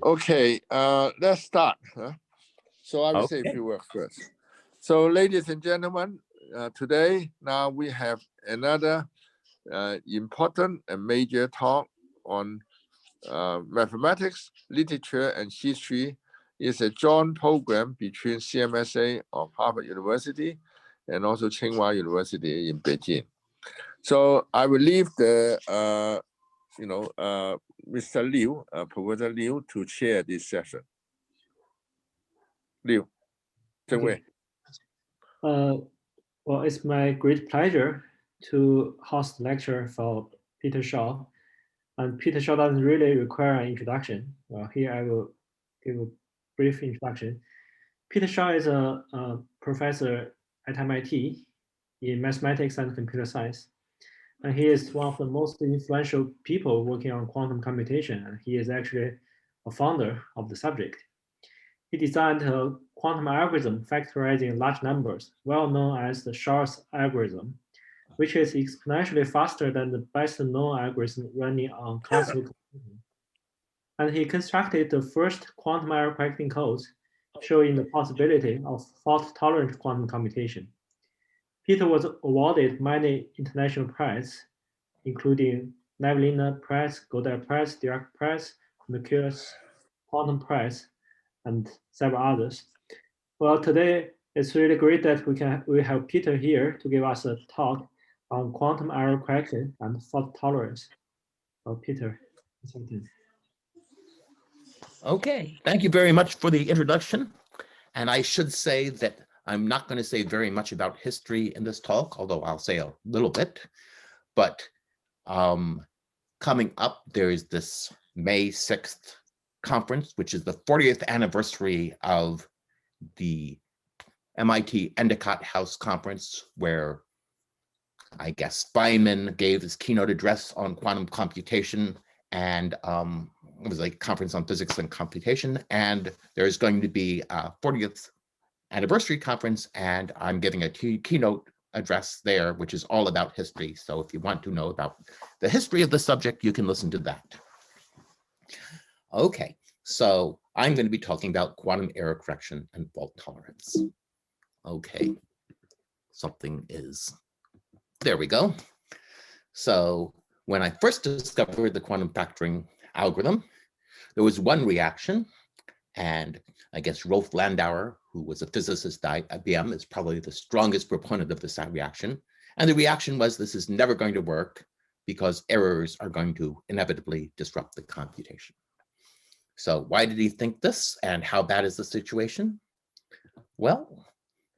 Okay, let's start. So I will say a few words first. So ladies and gentlemen, today now we have another important and major talk on mathematics, literature, and history. It's a joint program between CMSA of Harvard University and also Tsinghua University in Beijing. So I will leave the Mr. Liu, Professor Liu, to chair this session. Liu, okay. Well, it's my great pleasure to host the lecture for Peter Shor. And Peter Shor doesn't really require an introduction. Well, here I will give a brief introduction. Peter Shor is a professor at MIT in mathematics and computer science. And he is one of the most influential people working on quantum computation. And he is actually a founder of the subject. He designed a quantum algorithm factorizing large numbers, well known as the Shor's algorithm, which is exponentially faster than the best known algorithm running on classical computing. And he constructed the first quantum error correcting codes, showing the possibility of fault-tolerant quantum computation. Peter was awarded many international prizes, including Nevelina Prize, Goddard Prize, Dirac Prize, Mercurius Quantum Prize, and several others. Well, today it's really great that we have Peter here to give us a talk on quantum error correction and fault tolerance. Well, Peter, something. Okay, thank you very much for the introduction. And I should say that I'm not going to say very much about history in this talk, although I'll say a little bit. But coming up, there is this May 6th conference, which is the 40th anniversary of the MIT Endicott House Conference, where I guess Feynman gave his keynote address on quantum computation, and it was a conference on physics and computation. And there's going to be a 40th anniversary conference, and I'm giving a keynote address there, which is all about history. So if you want to know about the history of the subject, you can listen to that. Okay, so I'm going to be talking about quantum error correction and fault tolerance. Okay, something is, there we go. So when I first discovered the quantum factoring algorithm, there was one reaction, and I guess Rolf Landauer, who was a physicist at IBM, is probably the strongest proponent of this reaction. And the reaction was, this is never going to work because errors are going to inevitably disrupt the computation. So why did he think this, and how bad is the situation? Well,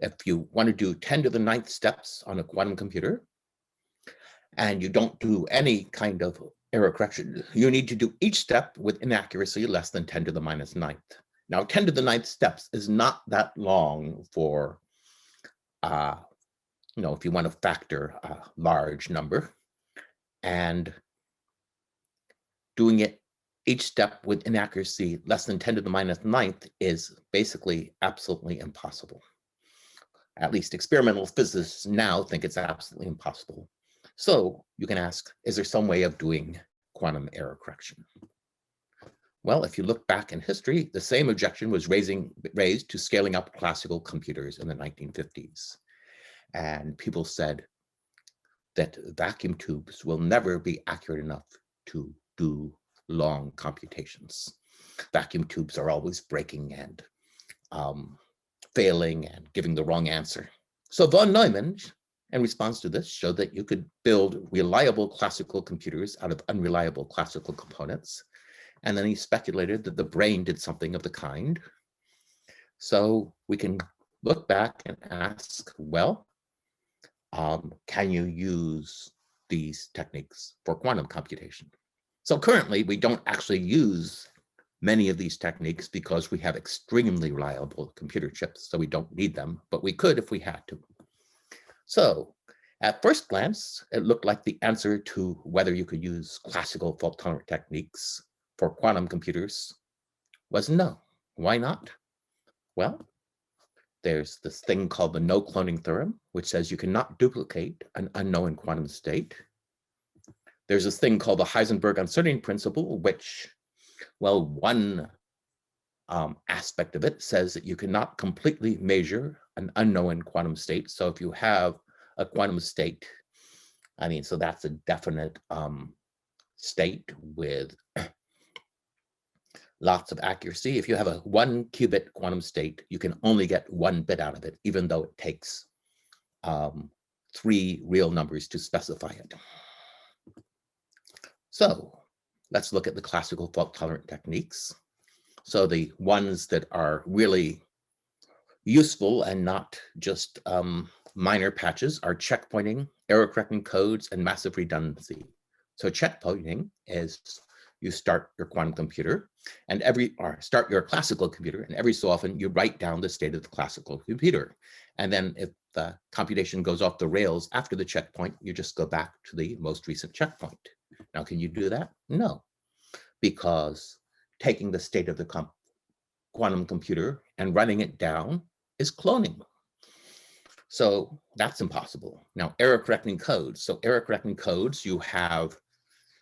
if you want to do 10 to the 9th steps on a quantum computer, and you don't do any kind of error correction, you need to do each step with inaccuracy less than 10 to the minus 9th. Now, 10 to the 9th steps is not that long for, if you want to factor a large number, and doing it each step with inaccuracy less than 10 to the minus 9th is basically absolutely impossible. At least experimental physicists now think it's absolutely impossible. So you can ask, is there some way of doing quantum error correction? Well, if you look back in history, the same objection was raised to scaling up classical computers in the 1950s. And people said that vacuum tubes will never be accurate enough to do long computations. Vacuum tubes are always breaking and failing and giving the wrong answer. So von Neumann, in response to this, showed that you could build reliable classical computers out of unreliable classical components. And then he speculated that the brain did something of the kind. So we can look back and ask, well, can you use these techniques for quantum computation? So currently, we don't actually use many of these techniques because we have extremely reliable computer chips, so we don't need them, but we could if we had to. So at first glance, it looked like the answer to whether you could use classical fault-tolerant techniques for quantum computers was no. Why not? Well, there's this thing called the no cloning theorem, which says you cannot duplicate an unknown quantum state. There's this thing called the Heisenberg uncertainty principle, which Well, one aspect of it says that you cannot completely measure an unknown quantum state. So if you have a quantum state, I mean, so that's a definite state with lots of accuracy. If you have a 1 qubit quantum state, you can only get 1 bit out of it, even though it takes 3 real numbers to specify it. So let's look at the classical fault-tolerant techniques. So the ones that are really useful and not just minor patches are checkpointing, error-correcting codes, and massive redundancy. So checkpointing is you start your quantum computer and start your classical computer, and every so often you write down the state of the classical computer. And then if the computation goes off the rails after the checkpoint, you just go back to the most recent checkpoint. Now, can you do that? No, because taking the state of the quantum computer and running it down is cloning. So that's impossible. Now, error correcting codes. So error correcting codes, you have,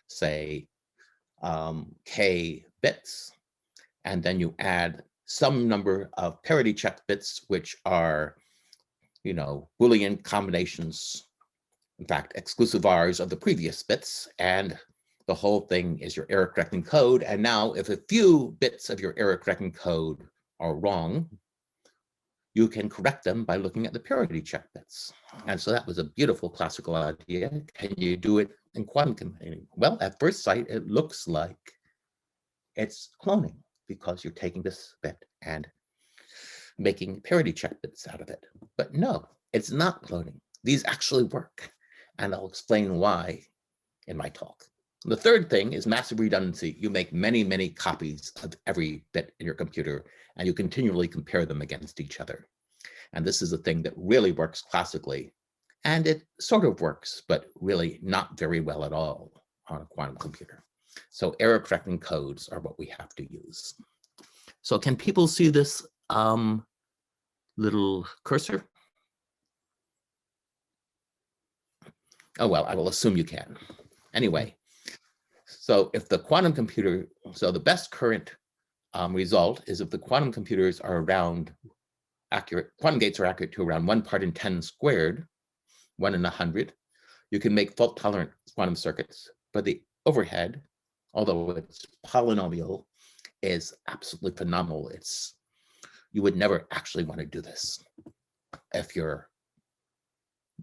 say, k bits, and then you add some number of parity check bits, which are, Boolean combinations, in fact, exclusive R's of the previous bits, and the whole thing is your error correcting code. And now if a few bits of your error correcting code are wrong, you can correct them by looking at the parity check bits. And so that was a beautiful classical idea. Can you do it in quantum computing? Well, at first sight, it looks like it's cloning because you're taking this bit and making parity check bits out of it. But no, it's not cloning. These actually work. And I'll explain why in my talk. The third thing is massive redundancy. You make many, many copies of every bit in your computer, and you continually compare them against each other. And this is a thing that really works classically. And it sort of works, but really not very well at all on a quantum computer. So error correcting codes are what we have to use. So can people see this little cursor? Oh, well, I will assume you can. Anyway, so if the quantum computer, so the best current result is if the quantum computers are around accurate, quantum gates are accurate to around 1 part in 10 squared, 1 in 100, you can make fault tolerant quantum circuits, but the overhead, although it's polynomial, is absolutely phenomenal. You would never actually want to do this. If your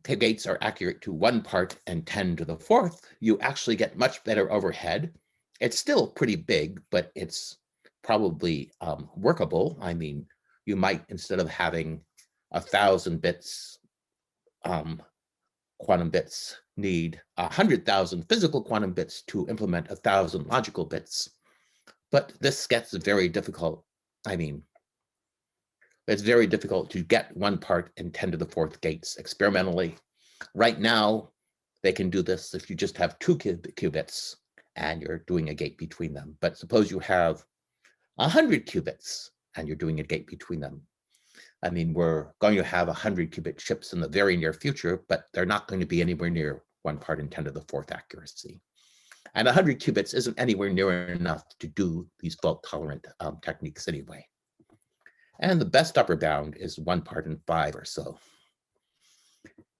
gates are accurate to 1 part and 10 to the 4th, you actually get much better overhead. It's still pretty big, but it's probably workable. I mean, you might, instead of having 1,000 bits, quantum bits, need 100,000 physical quantum bits to implement 1,000 logical bits. But this gets very difficult. I mean, it's very difficult to get 1 part in 10 to the 4th gates experimentally. Right now, they can do this if you just have 2 qubits and you're doing a gate between them. But suppose you have 100 qubits and you're doing a gate between them. I mean, we're going to have 100 qubit chips in the very near future, but they're not going to be anywhere near 1 part in 10 to the 4th accuracy. And 100 qubits isn't anywhere near enough to do these fault tolerant techniques anyway. And the best upper bound is 1 part in 5 or so.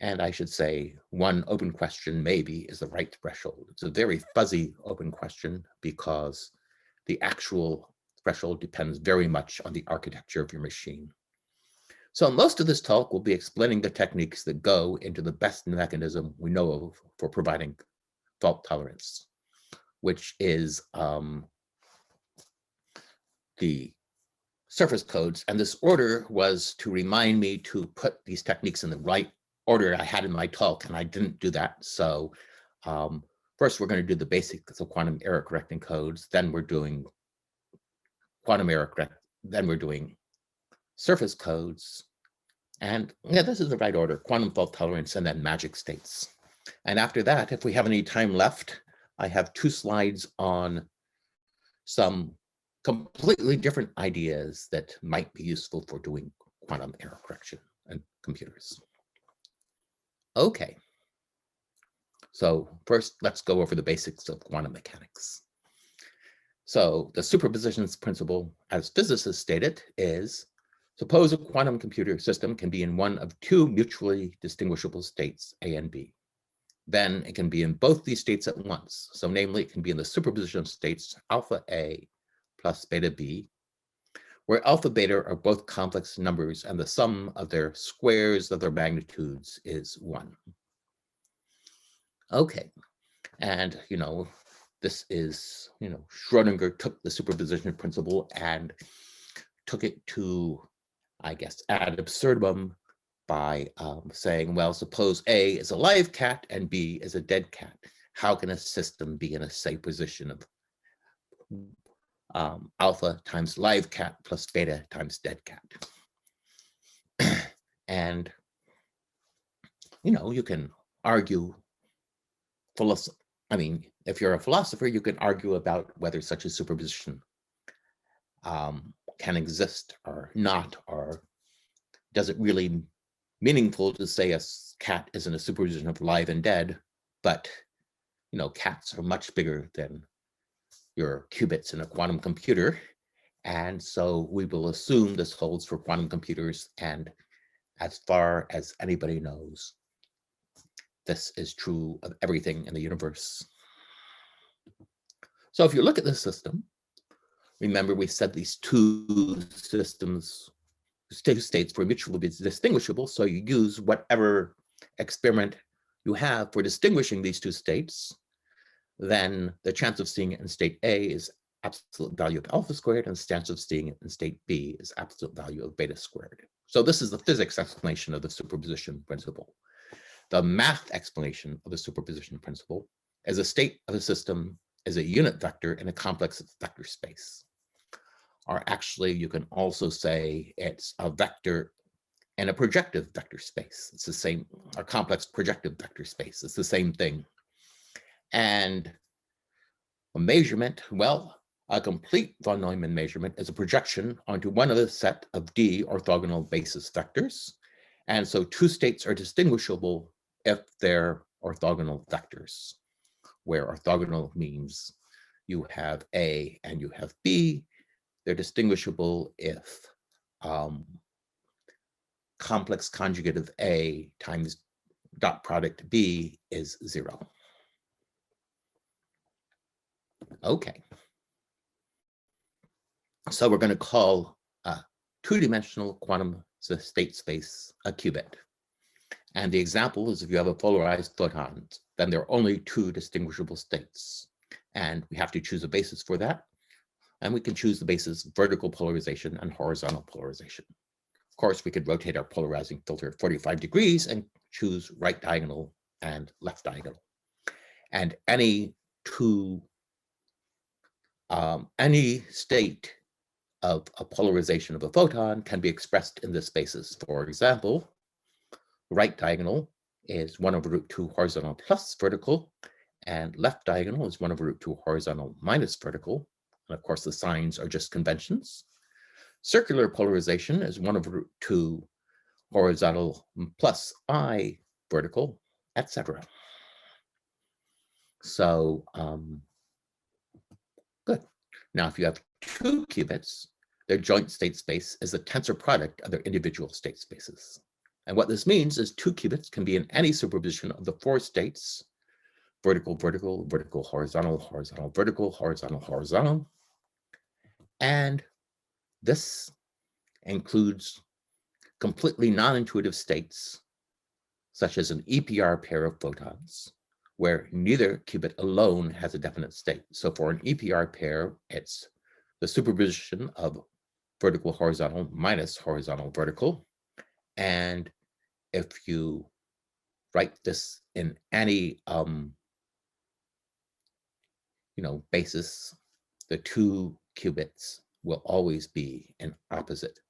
And I should say 1 open question maybe is the right threshold. It's a very fuzzy open question because the actual threshold depends very much on the architecture of your machine. So most of this talk will be explaining the techniques that go into the best mechanism we know of for providing fault tolerance, which is the surface codes. And this order was to remind me to put these techniques in the right order I had in my talk, and I didn't do that. So first we're going to do the basics of quantum error correcting codes, then we're doing quantum error correct, then we're doing surface codes, and yeah, this is the right order: quantum fault tolerance and then magic states. And after that, if we have any time left, I have 2 slides on some completely different ideas that might be useful for doing quantum error correction and computers. Okay, so first let's go over the basics of quantum mechanics. So the superposition principle, as physicists state it, is suppose a quantum computer system can be in one of two mutually distinguishable states, A and B. Then it can be in both these states at once. So namely, it can be in the superposition states alpha A plus beta B, where alpha beta are both complex numbers and the sum of their squares of their magnitudes is 1. Okay, and this is, Schrodinger took the superposition principle and took it to, I guess, ad absurdum by saying, well, suppose A is a live cat and B is a dead cat. How can a system be in a safe position of alpha times live cat plus beta times dead cat? And, you can argue, if you're a philosopher, you can argue about whether such a superposition can exist or not, or does it really meaningful to say a cat isn't a superposition of live and dead, but cats are much bigger than your qubits in a quantum computer. And so we will assume this holds for quantum computers, and as far as anybody knows, this is true of everything in the universe. So if you look at this system, remember we said these two systems, two states were mutually distinguishable, so you use whatever experiment you have for distinguishing these two states, then the chance of seeing it in state A is absolute value of alpha squared, and the chance of seeing it in state B is absolute value of beta squared. So this is the physics explanation of the superposition principle. The math explanation of the superposition principle is a state of a system is a unit vector in a complex vector space. Or actually, you can also say it's a vector in a projective vector space. It's the same, a complex projective vector space. It's the same thing. And a measurement, well, a complete von Neumann measurement is a projection onto one of the set of D orthogonal basis vectors. And so two states are distinguishable if they're orthogonal vectors, where orthogonal means you have A and you have B. They're distinguishable if complex conjugate of A times dot product B is 0. Okay. So we're going to call a two-dimensional quantum state space a qubit. And the example is if you have a polarized photon, then there are only two distinguishable states. And we have to choose a basis for that. And we can choose the basis vertical polarization and horizontal polarization. Of course, we could rotate our polarizing filter 45 degrees and choose right diagonal and left diagonal. And any state of a polarization of a photon can be expressed in this basis. For example, right diagonal is 1/√2 horizontal plus vertical, and left diagonal is 1/√2 horizontal minus vertical. And of course, the signs are just conventions. Circular polarization is 1/√2 horizontal plus I vertical, etc. So, good. Now, if you have two qubits, their joint state space is the tensor product of their individual state spaces. And what this means is two qubits can be in any superposition of the four states: vertical, vertical, vertical, horizontal, horizontal, vertical, horizontal, horizontal. And this includes completely non-intuitive states, such as an EPR pair of photons, where neither qubit alone has a definite state. So for an EPR pair, it's the superposition of vertical, horizontal minus horizontal, vertical. And if you write this in any basis, the two qubits will always be in opposite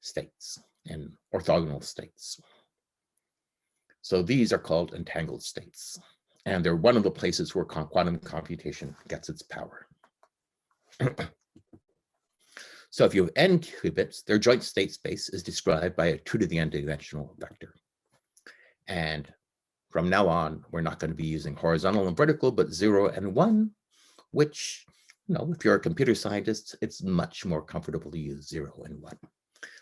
states, in orthogonal states. So these are called entangled states. And they're one of the places where quantum computation gets its power. So if you have n qubits, their joint state space is described by a 2 to the n dimensional vector. And from now on, we're not going to be using horizontal and vertical, but 0 and 1, which if you're a computer scientist, it's much more comfortable to use 0 and 1.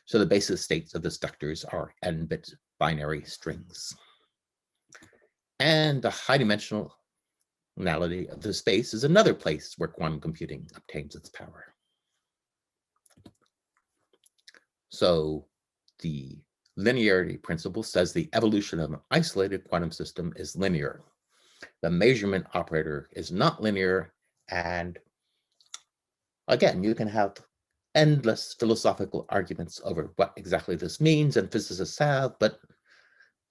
So the basis states of the vectors are n-bit binary strings. And the high dimensionality of the space is another place where quantum computing obtains its power. So the linearity principle says the evolution of an isolated quantum system is linear. The measurement operator is not linear, and again, you can have endless philosophical arguments over what exactly this means, and physicists have, but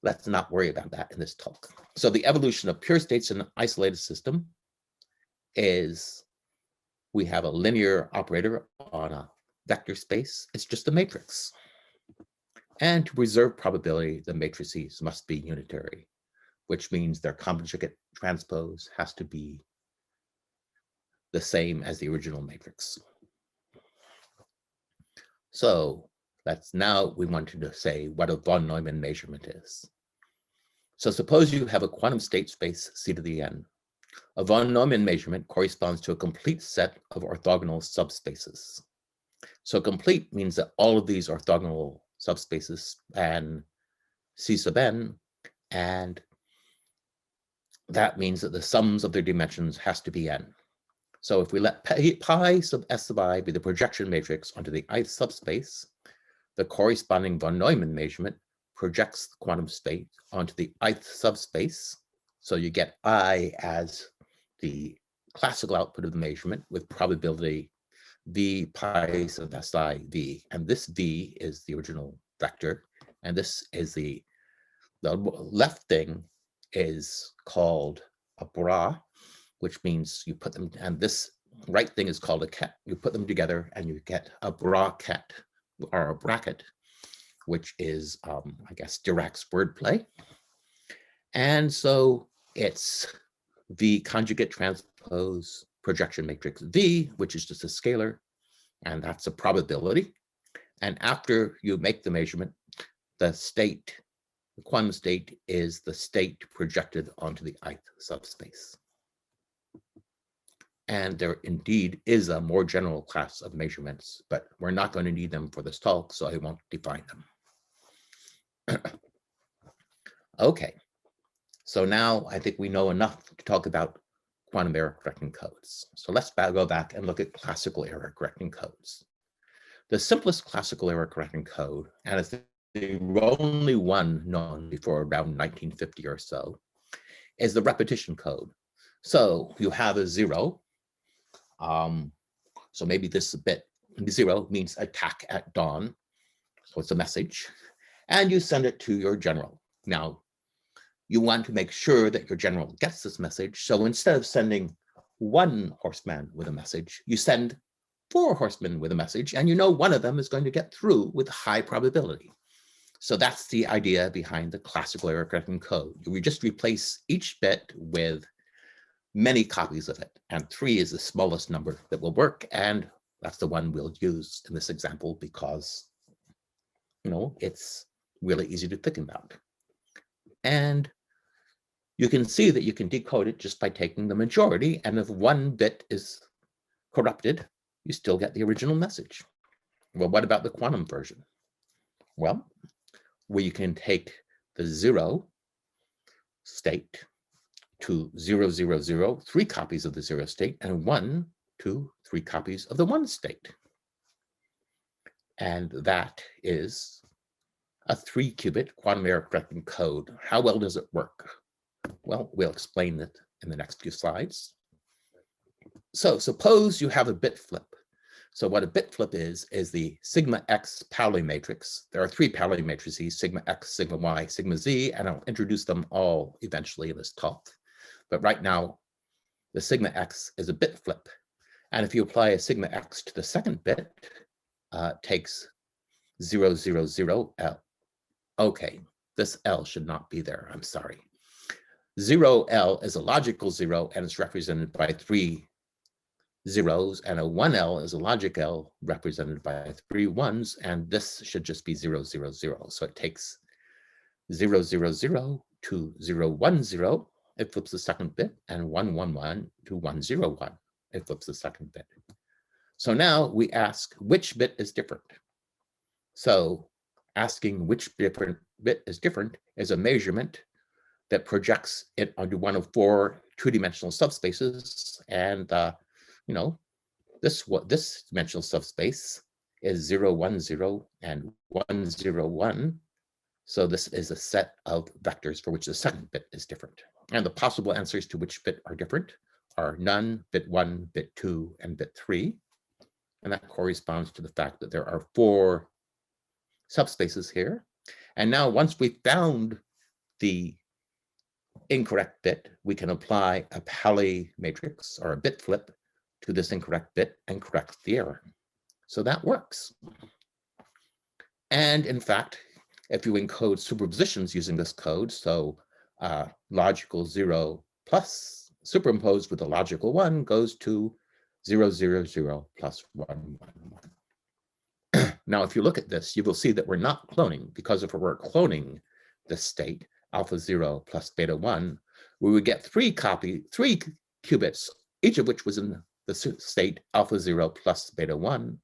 let's not worry about that in this talk. So the evolution of pure states in an isolated system is we have a linear operator on a vector space. It's just a matrix. And to preserve probability, the matrices must be unitary, which means their conjugate transpose has to be the same as the original matrix. So we wanted to say what a von Neumann measurement is. So suppose you have a quantum state space C to the n. A von Neumann measurement corresponds to a complete set of orthogonal subspaces. So complete means that all of these orthogonal subspaces span C sub n, and that means that the sums of their dimensions has to be n. So if we let pi sub s sub I be the projection matrix onto the ith subspace, the corresponding von Neumann measurement projects the quantum state onto the ith subspace. So you get I as the classical output of the measurement with probability v pi sub si v. And this v is the original vector. And this is the left thing is called a bra, which means you put them, and this right thing is called a ket. You put them together and you get a bracket, or a bracket, which is, I guess, Dirac's wordplay. And so it's the conjugate transpose projection matrix V, which is just a scalar, and that's a probability. And after you make the measurement, the state, the quantum state is the state projected onto the ith subspace. And there indeed is a more general class of measurements, but we're not going to need them for this talk, so I won't define them. Okay, so now I think we know enough to talk about quantum error correcting codes. So let's go back and look at classical error correcting codes. The simplest classical error correcting code, and it's the only one known before around 1950 or so, is the repetition code. So you have a 0. So maybe this bit 0 means attack at dawn. So it's a message. And you send it to your general. Now, you want to make sure that your general gets this message. So instead of sending 1 horseman with a message, you send 4 horsemen with a message, and you know one of them is going to get through with high probability. So that's the idea behind the classical error correcting code. We just replace each bit with many copies of it, and 3 is the smallest number that will work, and that's the one we'll use in this example because, it's really easy to think about. And you can see that you can decode it just by taking the majority, and if 1 bit is corrupted, you still get the original message. Well, what about the quantum version? Well, where you can take the 0 state to 0, 0, 0, 3 copies of the 0 state, and 1, 2, 3 copies of the 1 state. And that is a 3-qubit quantum error correcting code. How well does it work? Well, we'll explain it in the next few slides. So suppose you have a bit flip. So what a bit flip is the sigma x Pauli matrix. There are 3 Pauli matrices, sigma x, sigma y, sigma z, and I'll introduce them all eventually in this talk. But right now, the sigma x is a bit flip. And if you apply a sigma x to the second bit, it takes 0, 0, 0, L. Okay, this L should not be there, I'm sorry. 0, L is a logical 0, and it's represented by 3 zeros, and a 1L is a logic L represented by 3 1s, and this should just be 0, 0, 0. So it takes 0, 0, 0 to 0, 1, 0. It flips the second bit, and 1, 1, 1 to 1, 0, 1. it flips the second bit. So now we ask which bit is different. So asking which different bit is different is a measurement that projects it onto one of 4 two-dimensional subspaces. And you know, this dimensional subspace is 0, 1, 0, and 1, 0, 1. So this is a set of vectors for which the second bit is different. And the possible answers to which bit are different are none, bit 1, bit 2, and bit 3. And that corresponds to the fact that there are 4 subspaces here. And now once we've found the incorrect bit, we can apply a Pali matrix or a bit flip to this incorrect bit and correct the error. So that works. And in fact, if you encode superpositions using this code, so logical 0 plus superimposed with a logical 1 goes to 0, 0, 0 plus 1, 1, 1. Now, if you look at this, you will see that we're not cloning, because if we were cloning this state, alpha 0 plus beta 1, we would get 3 qubits, each of which was in the state alpha 0 plus beta 1.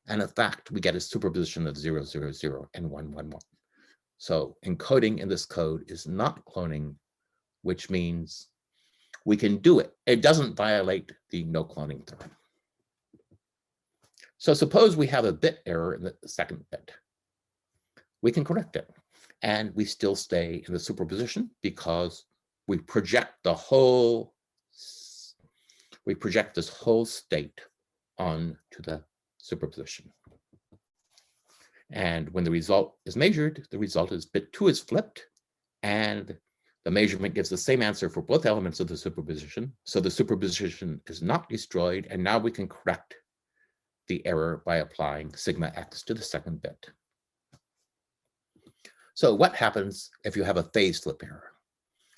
And in fact, we get a superposition of 0, 0, 0 and 1, 1, 1. So encoding in this code is not cloning, which means we can do it. It doesn't violate the no cloning theorem. So suppose we have a bit error in the second bit. We can correct it, and we still stay in the superposition because we project this whole state onto the superposition. And when the result is measured, the result is bit 2 is flipped, and the measurement gives the same answer for both elements of the superposition. So the superposition is not destroyed, and now we can correct the error by applying sigma x to the second bit. So what happens if you have a phase flip error?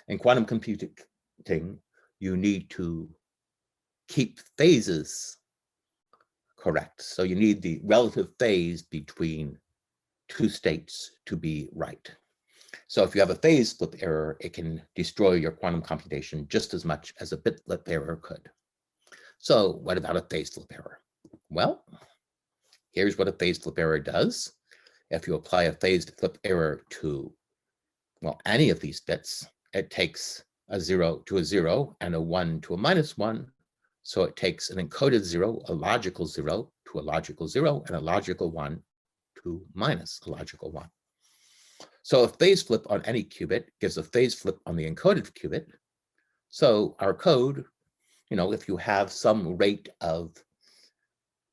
In quantum computing, you need to keep phases correct. So you need the relative phase between 2 states to be right. So if you have a phase flip error, it can destroy your quantum computation just as much as a bit flip error could. So what about a phase flip error? Well, here's what a phase flip error does. If you apply a phase flip error to, well, any of these bits, it takes a 0 to a 0 and a 1 to a -1. So it takes an encoded 0, a logical 0 to a logical 0, and a logical 1 to minus a logical 1. So a phase flip on any qubit gives a phase flip on the encoded qubit. So our code, if you have some rate of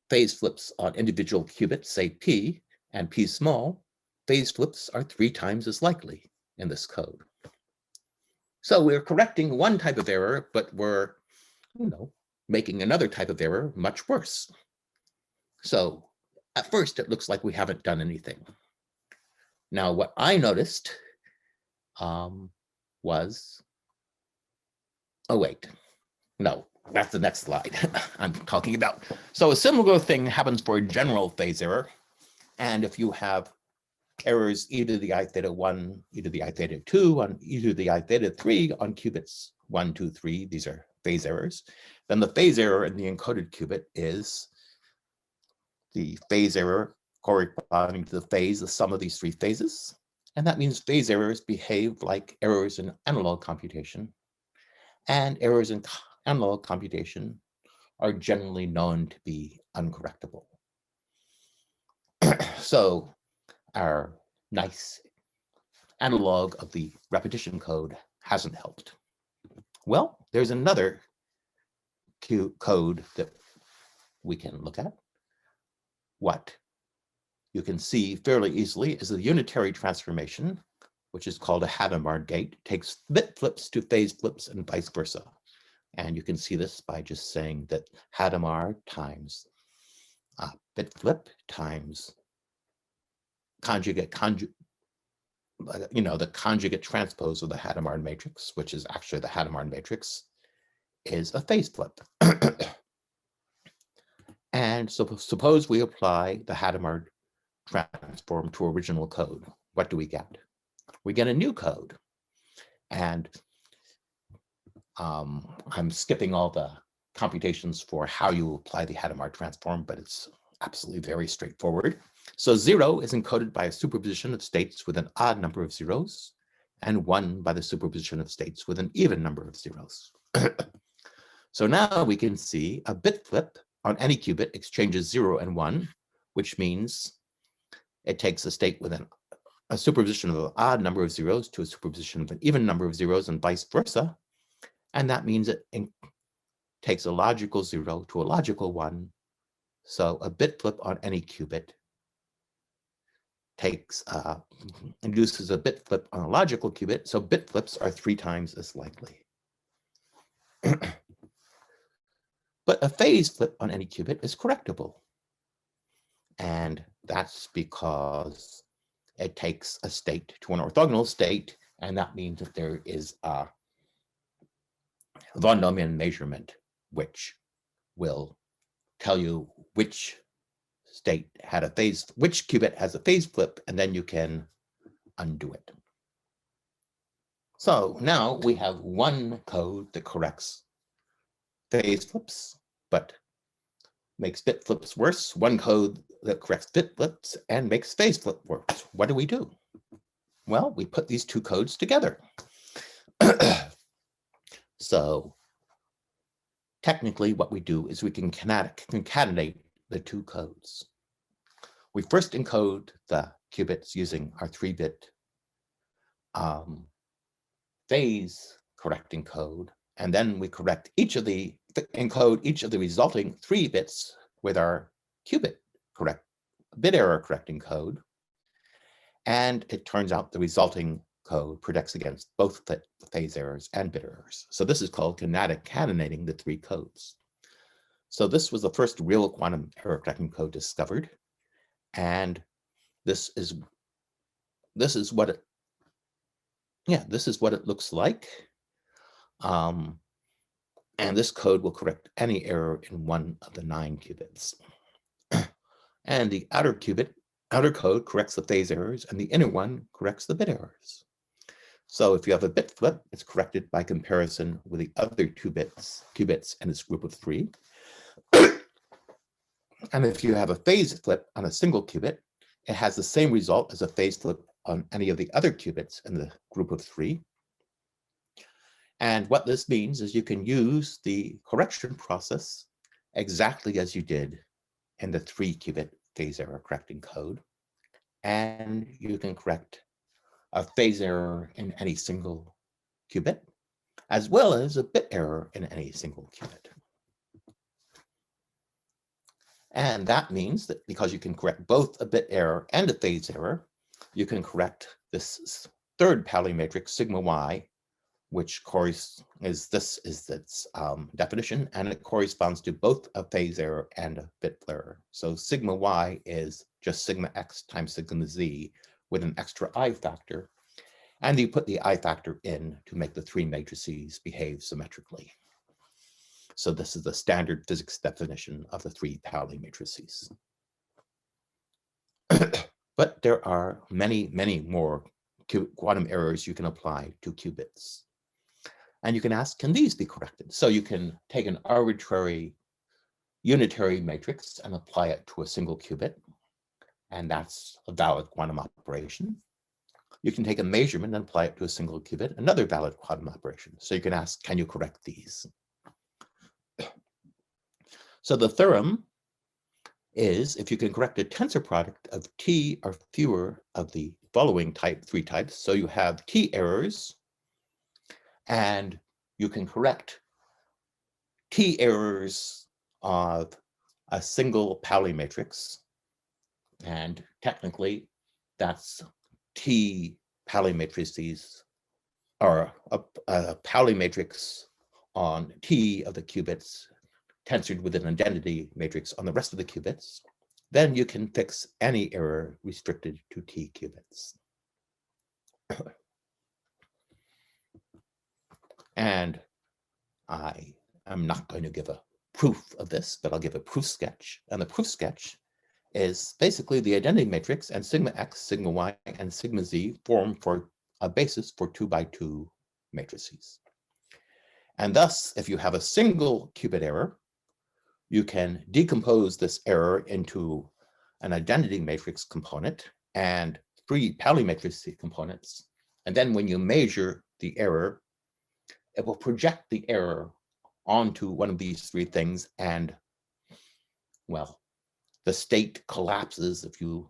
phase flips on individual qubits, say p and p small, phase flips are 3 times as likely in this code. So we're correcting one type of error, but we're, making another type of error much worse. So at first, it looks like we haven't done anything. Now, what I noticed was, oh, wait, no, that's the next slide I'm talking about. So a similar thing happens for a general phase error. And if you have errors e to the I theta 1, e to the I theta 2, on e to the I theta 3 on qubits 1, 2, 3, these are phase errors, then the phase error in the encoded qubit is the phase error corresponding to the phase, the sum of these 3 phases. And that means phase errors behave like errors in analog computation. And errors in analog computation are generally known to be uncorrectable. So our nice analog of the repetition code hasn't helped. Well, there's another code that we can look at. What you can see fairly easily is the unitary transformation, which is called a Hadamard gate, takes bit flips to phase flips and vice versa. And you can see this by just saying that Hadamard times bit flip times the conjugate transpose of the Hadamard matrix, which is actually the Hadamard matrix, is a phase flip. And so suppose we apply the Hadamard transform to original code. What do we get? We get a new code. And I'm skipping all the computations for how you apply the Hadamard transform, but it's absolutely very straightforward. So 0 is encoded by a superposition of states with an odd number of zeros, and 1 by the superposition of states with an even number of zeros. So now we can see a bit flip on any qubit exchanges 0 and 1, which means it takes a state with a superposition of an odd number of zeros to a superposition of an even number of zeros and vice versa. And that means it takes a logical 0 to a logical 1. So a bit flip on any qubit induces a bit flip on a logical qubit. So bit flips are 3 times as likely. But a phase flip on any qubit is correctable. And that's because it takes a state to an orthogonal state, and that means that there is a von Neumann measurement, which will tell you which state had a phase, which qubit has a phase flip, and then you can undo it. So now we have one code that corrects phase flips, but makes bit flips worse, one code that corrects bit flips and makes phase flip worse. What do we do? Well, we put these two codes together. So technically what we do is we can concatenate the two codes. We first encode the qubits using our 3-bit phase correcting code, and then we encode each of the resulting 3 bits with our qubit bit error correcting code. And it turns out the resulting code protects against both phase errors and bit errors. So this is called concatenating the 3 codes. So this was the first real quantum error correcting code discovered. And this is what it looks like. And this code will correct any error in one of the 9 qubits. And the outer code corrects the phase errors, and the inner one corrects the bit errors. So if you have a bit flip, it's corrected by comparison with the other 2 qubits in this group of 3. And if you have a phase flip on a single qubit, it has the same result as a phase flip on any of the other qubits in the group of 3. And what this means is you can use the correction process exactly as you did in the 3-qubit phase error correcting code. And you can correct a phase error in any single qubit, as well as a bit error in any single qubit. And that means that because you can correct both a bit error and a phase error, you can correct this third Pauli matrix, sigma y, which is its definition, and it corresponds to both a phase error and a bit error. So sigma y is just sigma x times sigma z with an extra I factor, and you put the I factor in to make the 3 matrices behave symmetrically. So this is the standard physics definition of the 3 Pauli matrices. But there are many, many more quantum errors you can apply to qubits. And you can ask, can these be corrected? So you can take an arbitrary unitary matrix and apply it to a single qubit, and that's a valid quantum operation. You can take a measurement and apply it to a single qubit, another valid quantum operation. So you can ask, can you correct these? So the theorem is if you can correct a tensor product of t or fewer of the following 3 types, so you have t errors, and you can correct t errors of a single Pauli matrix, and technically that's t Pauli matrices, or a Pauli matrix on t of the qubits tensored with an identity matrix on the rest of the qubits. Then you can fix any error restricted to t qubits. And I am not going to give a proof of this, but I'll give a proof sketch. And the proof sketch is basically the identity matrix, and sigma x, sigma y, and sigma z form for a basis for 2 by 2 matrices. And thus, if you have a single qubit error, you can decompose this error into an identity matrix component and 3 Pauli matrix components. And then when you measure the error, it will project the error onto one of these 3 things. And, well, the state collapses, if you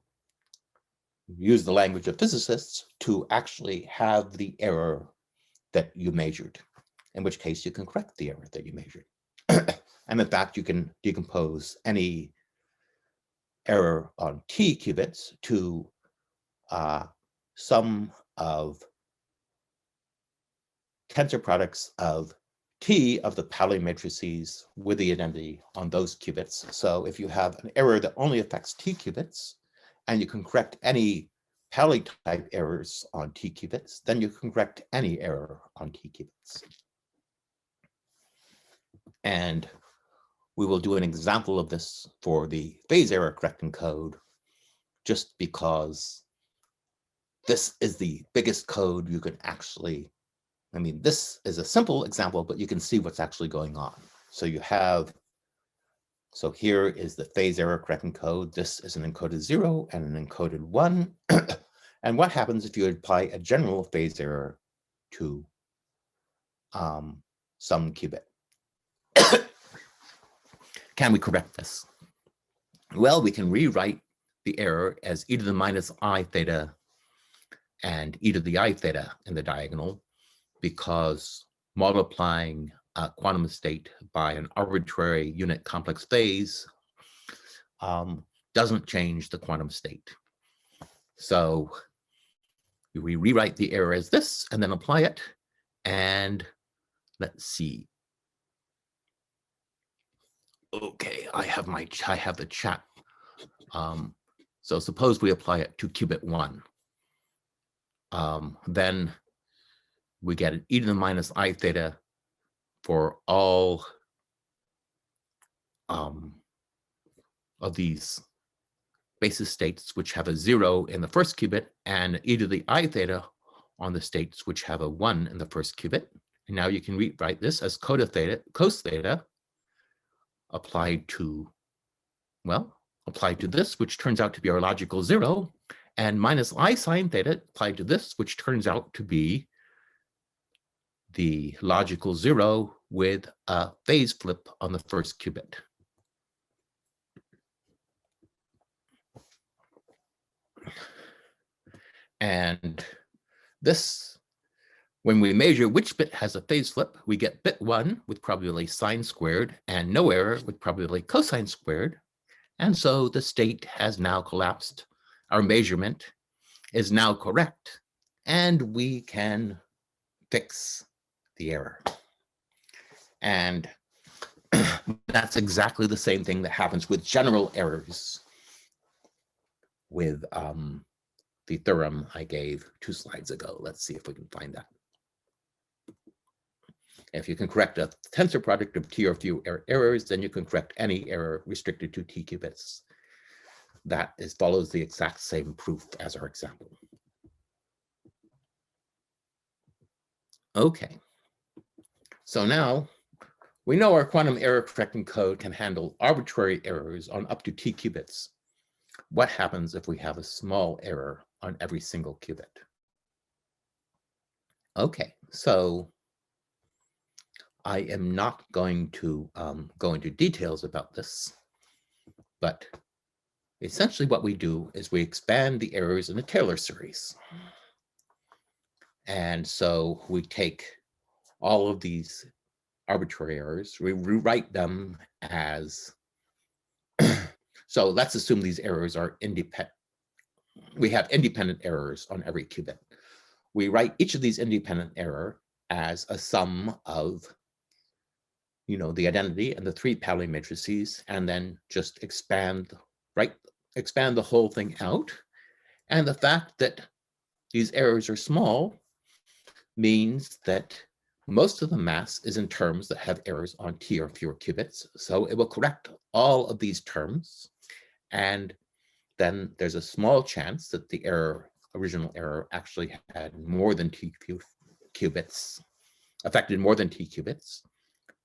use the language of physicists, to actually have the error that you measured, in which case you can correct the error that you measured. And in fact, you can decompose any error on T qubits to sum of tensor products of T of the Pauli matrices with the identity on those qubits. So if you have an error that only affects T qubits, and you can correct any Pauli type errors on T qubits, then you can correct any error on T qubits. And we will do an example of this for the phase error correcting code, just because this is the biggest code you can actually, I mean, this is a simple example, but you can see what's actually going on. So you have, so here is the phase error correcting code. This is an encoded 0 and an encoded 1. And what happens if you apply a general phase error to some qubit? Can we correct this? Well, we can rewrite the error as e to the minus I theta and e to the I theta in the diagonal, because multiplying a quantum state by an arbitrary unit complex phase doesn't change the quantum state. So we rewrite the error as this and then apply it. And let's see. Okay, I have the chat. So suppose we apply it to qubit 1. Then we get an e to the minus I theta for all of these basis states which have a 0 in the first qubit, and e to the I theta on the states which have a 1 in the first qubit. And now you can rewrite this as cos theta applied to, well, applied to this, which turns out to be our logical 0, and minus I sine theta applied to this, which turns out to be the logical 0 with a phase flip on the first qubit. And this, when we measure which bit has a phase flip, we get bit 1 with probability sine squared and no error with probability cosine squared. And so the state has now collapsed. Our measurement is now correct, and we can fix the error. And that's exactly the same thing that happens with general errors with the theorem I gave 2 slides ago. Let's see if we can find that. If you can correct a tensor product of T or few errors, then you can correct any error restricted to T qubits. That follows the exact same proof as our example. Okay, so now we know our quantum error correcting code can handle arbitrary errors on up to T qubits. What happens if we have a small error on every single qubit? Okay, so I am not going to go into details about this, but essentially what we do is we expand the errors in a Taylor series. And so we take all of these arbitrary errors, we rewrite them as, so let's assume these errors are independent. We have independent errors on every qubit. We write each of these independent error as a sum of, you know, the identity and the 3 Pauli matrices, and then just expand the whole thing out. And the fact that these errors are small means that most of the mass is in terms that have errors on T or fewer qubits. So it will correct all of these terms. And then there's a small chance that the original error actually had more than T qubits. affected more than t qubits,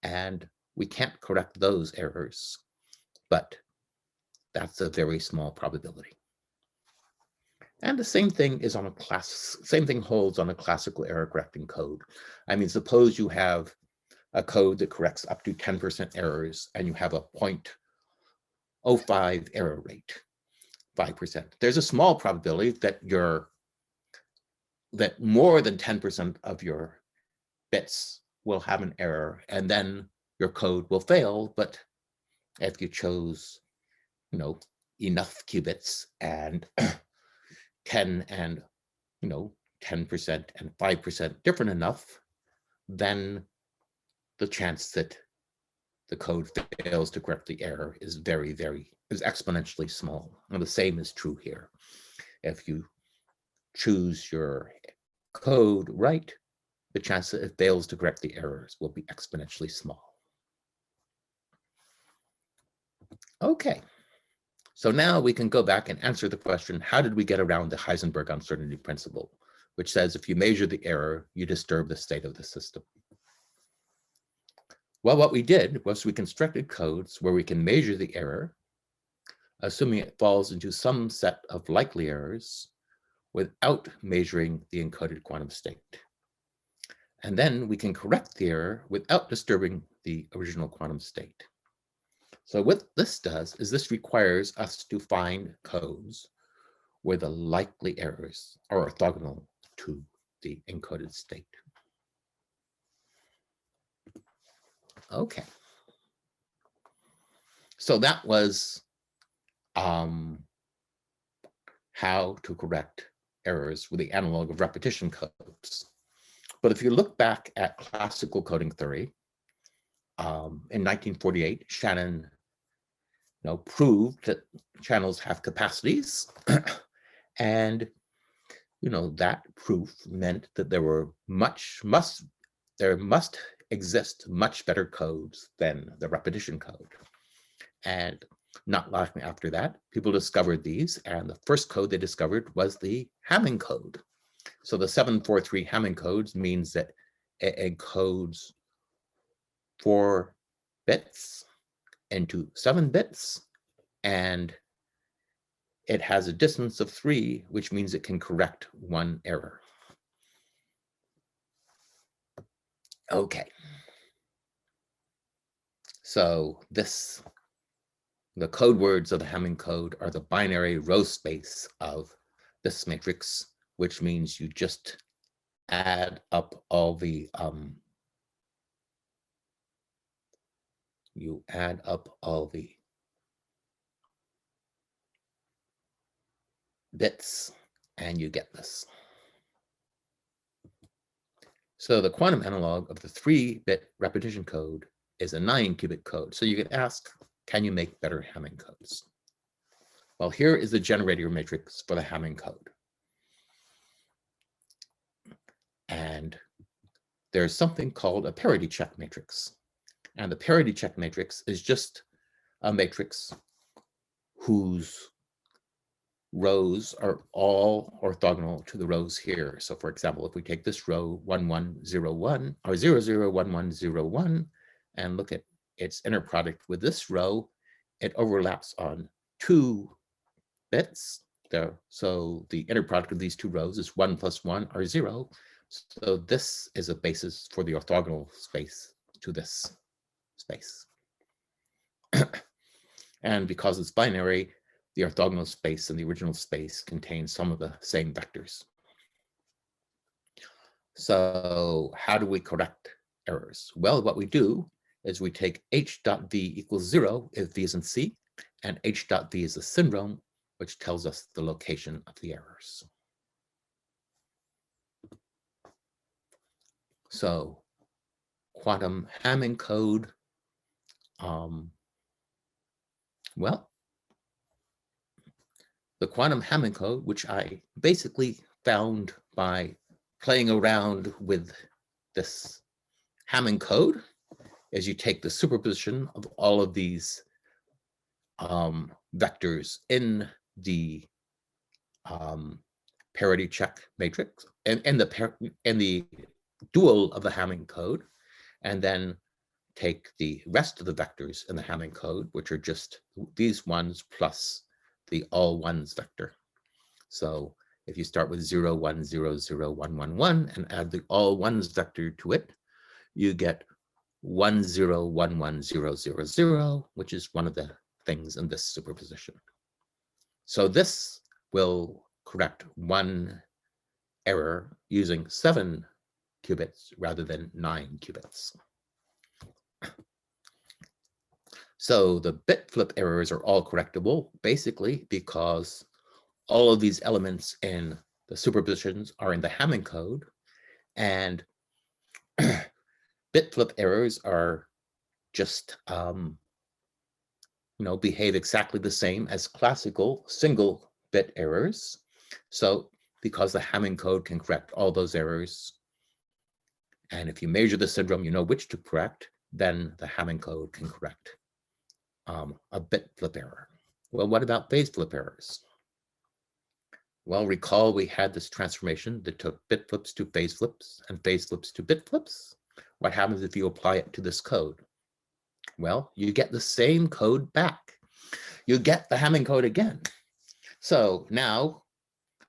and we can't correct those errors, but that's a very small probability. And the same thing is on a same thing holds on a classical error correcting code. I mean, suppose you have a code that corrects up to 10% errors and you have a 0.05 error rate, 5%. There's a small probability that that more than 10% of your bits will have an error, and then your code will fail. But if you chose, enough qubits and 10 and 10% and 5% different enough, then the chance that the code fails to correct the error is is exponentially small. And the same is true here. If you choose your code right, the chance that it fails to correct the errors will be exponentially small. Okay, so now we can go back and answer the question, how did we get around the Heisenberg uncertainty principle, which says if you measure the error, you disturb the state of the system? Well, what we did was we constructed codes where we can measure the error, assuming it falls into some set of likely errors, without measuring the encoded quantum state. And then we can correct the error without disturbing the original quantum state. So what this does is this requires us to find codes where the likely errors are orthogonal to the encoded state. Okay. So that was how to correct errors with the analog of repetition codes. But if you look back at classical coding theory, in 1948, Shannon proved that channels have capacities, and that proof meant that there must exist much better codes than the repetition code. And not long after that, people discovered these, and the first code they discovered was the Hamming code. So the 743 Hamming codes means that it encodes 4 bits into 7 bits, and it has a distance of 3, which means it can correct 1 error. Okay. So the code words of the Hamming code are the binary row space of this matrix, which means you just add up all the bits and you get this. So the quantum analog of the 3-bit repetition code is a 9-qubit code. So you could ask, can you make better Hamming codes? Well, here is the generator matrix for the Hamming code. And there's something called a parity check matrix. And the parity check matrix is just a matrix whose rows are all orthogonal to the rows here. So for example, if we take this row 1101 or 001101 and look at its inner product with this row, it overlaps on 2 bits there. So the inner product of these 2 rows is 1 plus 1 or 0. So this is a basis for the orthogonal space to this space. And because it's binary, the orthogonal space and the original space contain some of the same vectors. So how do we correct errors? Well, what we do is we take h dot v equals 0 if v is in C, and h dot v is a syndrome, which tells us the location of the errors. So quantum Hamming code, well, the quantum Hamming code, which I basically found by playing around with this Hamming code, is you take the superposition of all of these vectors in the parity check matrix and the dual of the Hamming code, and then take the rest of the vectors in the Hamming code, which are just these ones plus the all ones vector. So if you start with 0, 1, 0, 0, 1, 1, 1, and add the all ones vector to it, you get 1, 0, 1, 1, 0, 0, 0, which is one of the things in this superposition. So this will correct one error using 7 qubits rather than 9 qubits. So the bit flip errors are all correctable, basically because all of these elements in the superpositions are in the Hamming code, and bit flip errors are just behave exactly the same as classical single bit errors. So because the Hamming code can correct all those errors, and if you measure the syndrome, you know which to correct, then the Hamming code can correct a bit flip error. Well, what about phase flip errors? Well, recall we had this transformation that took bit flips to phase flips and phase flips to bit flips. What happens if you apply it to this code? Well, you get the same code back. You get the Hamming code again. So now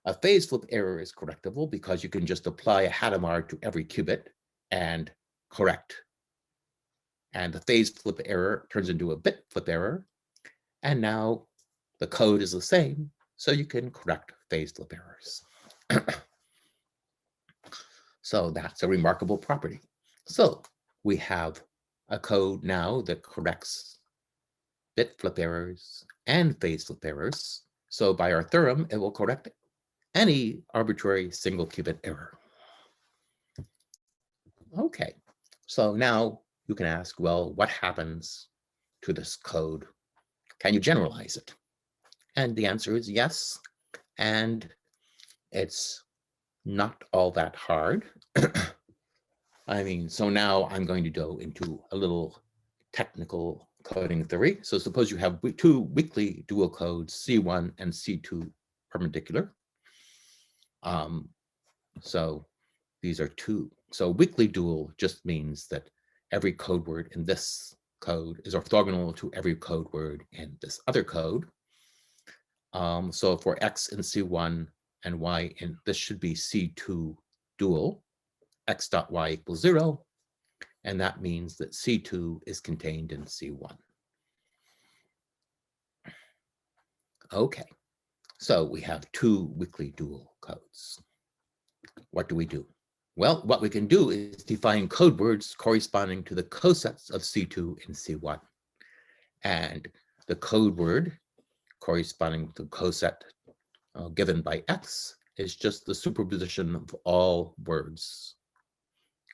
a phase flip error is correctable because you can just apply a Hadamard to every qubit and correct. And the phase flip error turns into a bit flip error. And now the code is the same, so you can correct phase flip errors. So that's a remarkable property. So we have a code now that corrects bit flip errors and phase flip errors. So by our theorem, it will correct any arbitrary single qubit error. Okay, so now you can ask, well, what happens to this code? Can you generalize it? And the answer is yes. And it's not all that hard. I mean, so now I'm going to go into a little technical coding theory. So suppose you have two weakly dual codes, C1 and C2 perpendicular. So these are two. So weakly dual just means that every code word in this code is orthogonal to every code word in this other code. So for X in C1 and Y in this should be C2 dual, X dot Y equals 0. And that means that C2 is contained in C1. Okay, so we have two weakly dual codes. What do we do? Well, what we can do is define code words corresponding to the cosets of C2 and C1. And the code word corresponding to the coset given by X is just the superposition of all words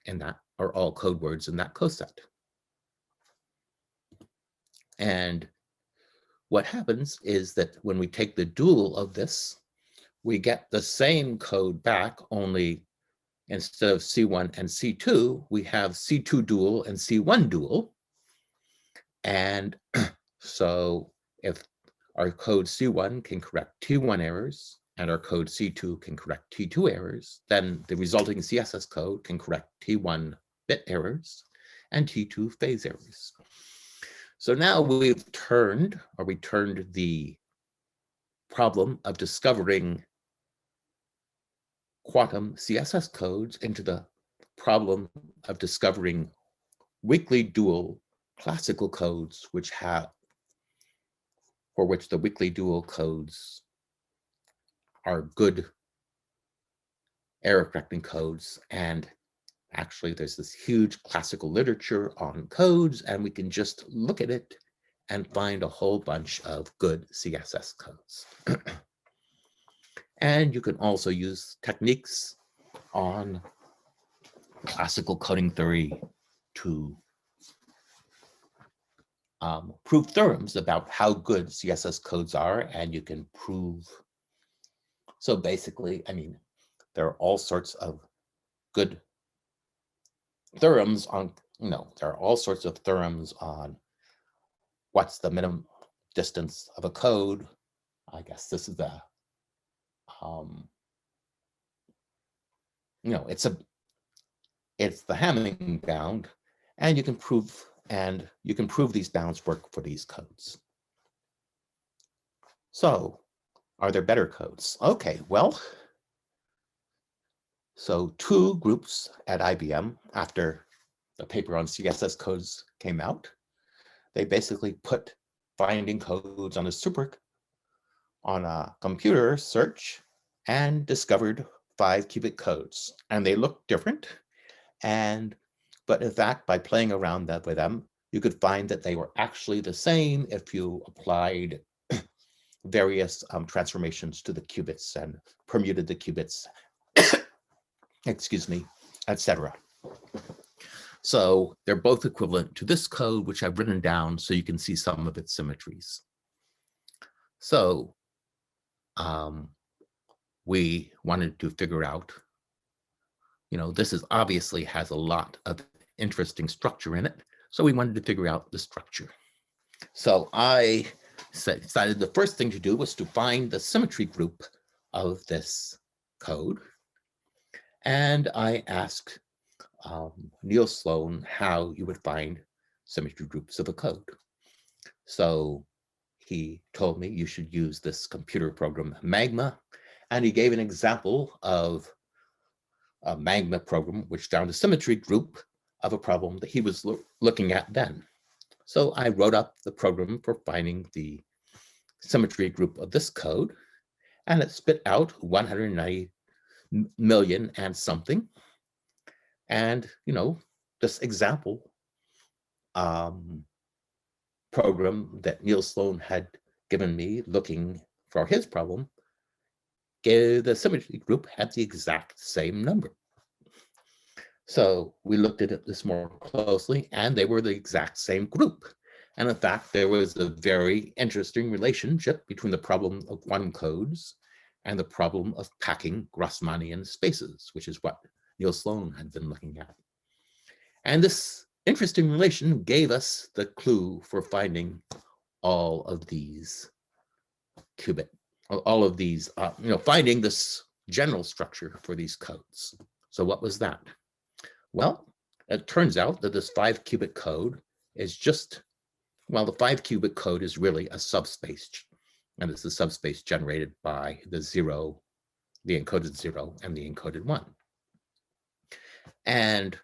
in that, or all code words in that coset. And what happens is that when we take the dual of this, we get the same code back, only instead of C1 and C2, we have C2 dual and C1 dual. And so if our code C1 can correct T1 errors and our code C2 can correct T2 errors, then the resulting CSS code can correct T1 bit errors and T2 phase errors. So now we turned the problem of discovering quantum CSS codes into the problem of discovering weakly dual classical codes, for which the weakly dual codes are good error correcting codes. And actually there's this huge classical literature on codes, and we can just look at it and find a whole bunch of good CSS codes. And you can also use techniques on classical coding theory to prove theorems about how good CSS codes are, and you can prove. So basically, I mean, there are all sorts of good theorems on, there are all sorts of theorems on what's the minimum distance of a code. I guess this is the, it's the Hamming bound, and you can prove these bounds work for these codes. So, are there better codes? Okay, well, so 2 groups at IBM, after the paper on CSS codes came out, they basically put finding codes on a computer search and discovered 5-qubit codes, and they looked different. But in fact, by playing around with them, you could find that they were actually the same if you applied various transformations to the qubits and permuted the qubits, excuse me, etc. So they're both equivalent to this code, which I've written down so you can see some of its symmetries. So we wanted to figure out, this obviously has a lot of interesting structure in it. So we wanted to figure out the structure. So I decided the first thing to do was to find the symmetry group of this code. And I asked Neil Sloan how you would find symmetry groups of a code. So he told me you should use this computer program Magma, and he gave an example of a Magma program which found a symmetry group of a problem that he was looking at then. So I wrote up the program for finding the symmetry group of this code, and it spit out 190 million and something. And, this example program that Neil Sloan had given me looking for his problem, the symmetry group had the exact same number. So we looked at this more closely, and they were the exact same group. And in fact, there was a very interesting relationship between the problem of quantum codes and the problem of packing Grassmannian spaces, which is what Neil Sloan had been looking at. And this interesting relation gave us the clue for finding all of these finding this general structure for these codes. So what was that? Well, it turns out that this 5-qubit code is the 5-qubit code is really a subspace, and it's a subspace generated by the encoded 0 and the encoded 1. And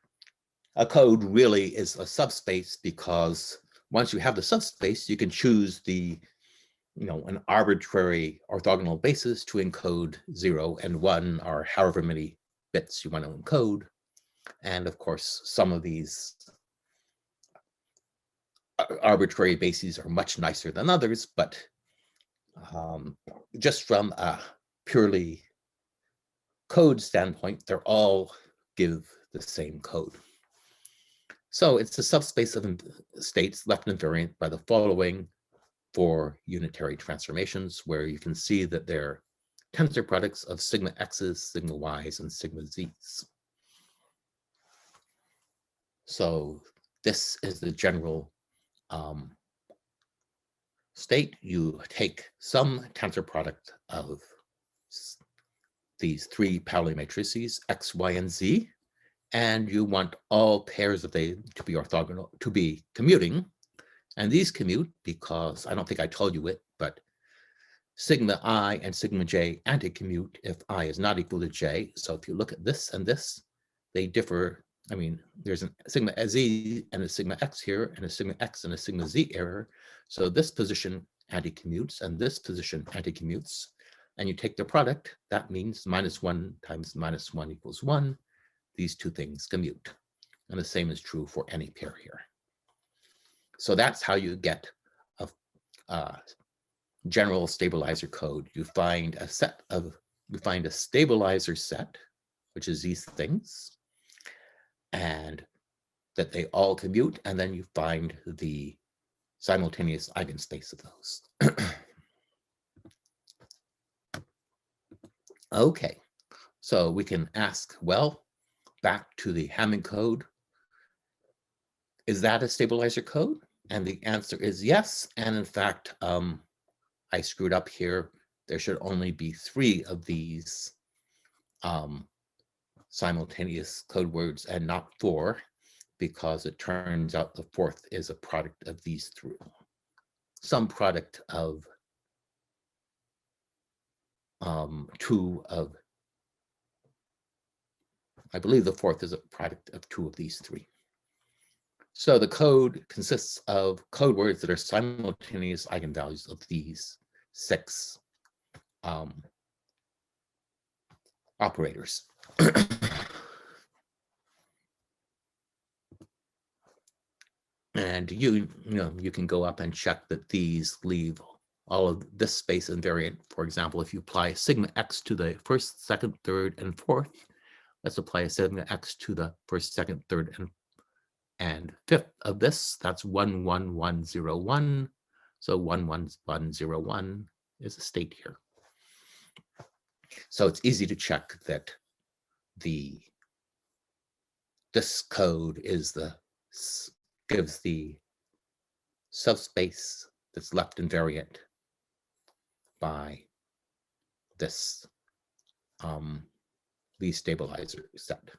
a code really is a subspace because once you have the subspace, you can choose an arbitrary orthogonal basis to encode 0 and 1, or however many bits you want to encode. And of course, some of these arbitrary bases are much nicer than others, but just from a purely code standpoint, they're all give the same code. So it's a subspace of states left invariant by the following 4 unitary transformations, where you can see that they're tensor products of sigma x's, sigma y's, and sigma z's. So this is the general state. You take some tensor product of these 3 Pauli matrices, x, y, and z, and you want all pairs of them to be orthogonal, to be commuting. And these commute because, I don't think I told you it, but sigma I and sigma j anti-commute if I is not equal to j. So if you look at this and this, they differ. I mean, there's a sigma z and a sigma x here, and a sigma x and a sigma z error. So this position anti-commutes and this position anti-commutes. And you take the product, that means -1 times -1 equals 1. These 2 things commute. And the same is true for any pair here. So that's how you get a general stabilizer code. You find a stabilizer set, which is these things, and that they all commute, and then you find the simultaneous eigenspace of those. Okay, so we can ask, well, back to the Hamming code, is that a stabilizer code? And the answer is yes. And in fact, I screwed up here. There should only be 3 of these simultaneous code words and not 4, because it turns out the fourth is a product of these three. Some product of two of, I believe the fourth is a product of 2 of these 3. So the code consists of code words that are simultaneous eigenvalues of these 6 operators. And you can go up and check that these leave all of this space invariant. For example, if you apply sigma x to the first, second, third, and fourth, let's apply a sigma x to the first, second, third, and fifth of this. That's 1, 1, 1, 0, 1. So 1, 1, 1, 0, 1 is a state here. So it's easy to check that this code is gives the subspace that's left invariant by this stabilizer set.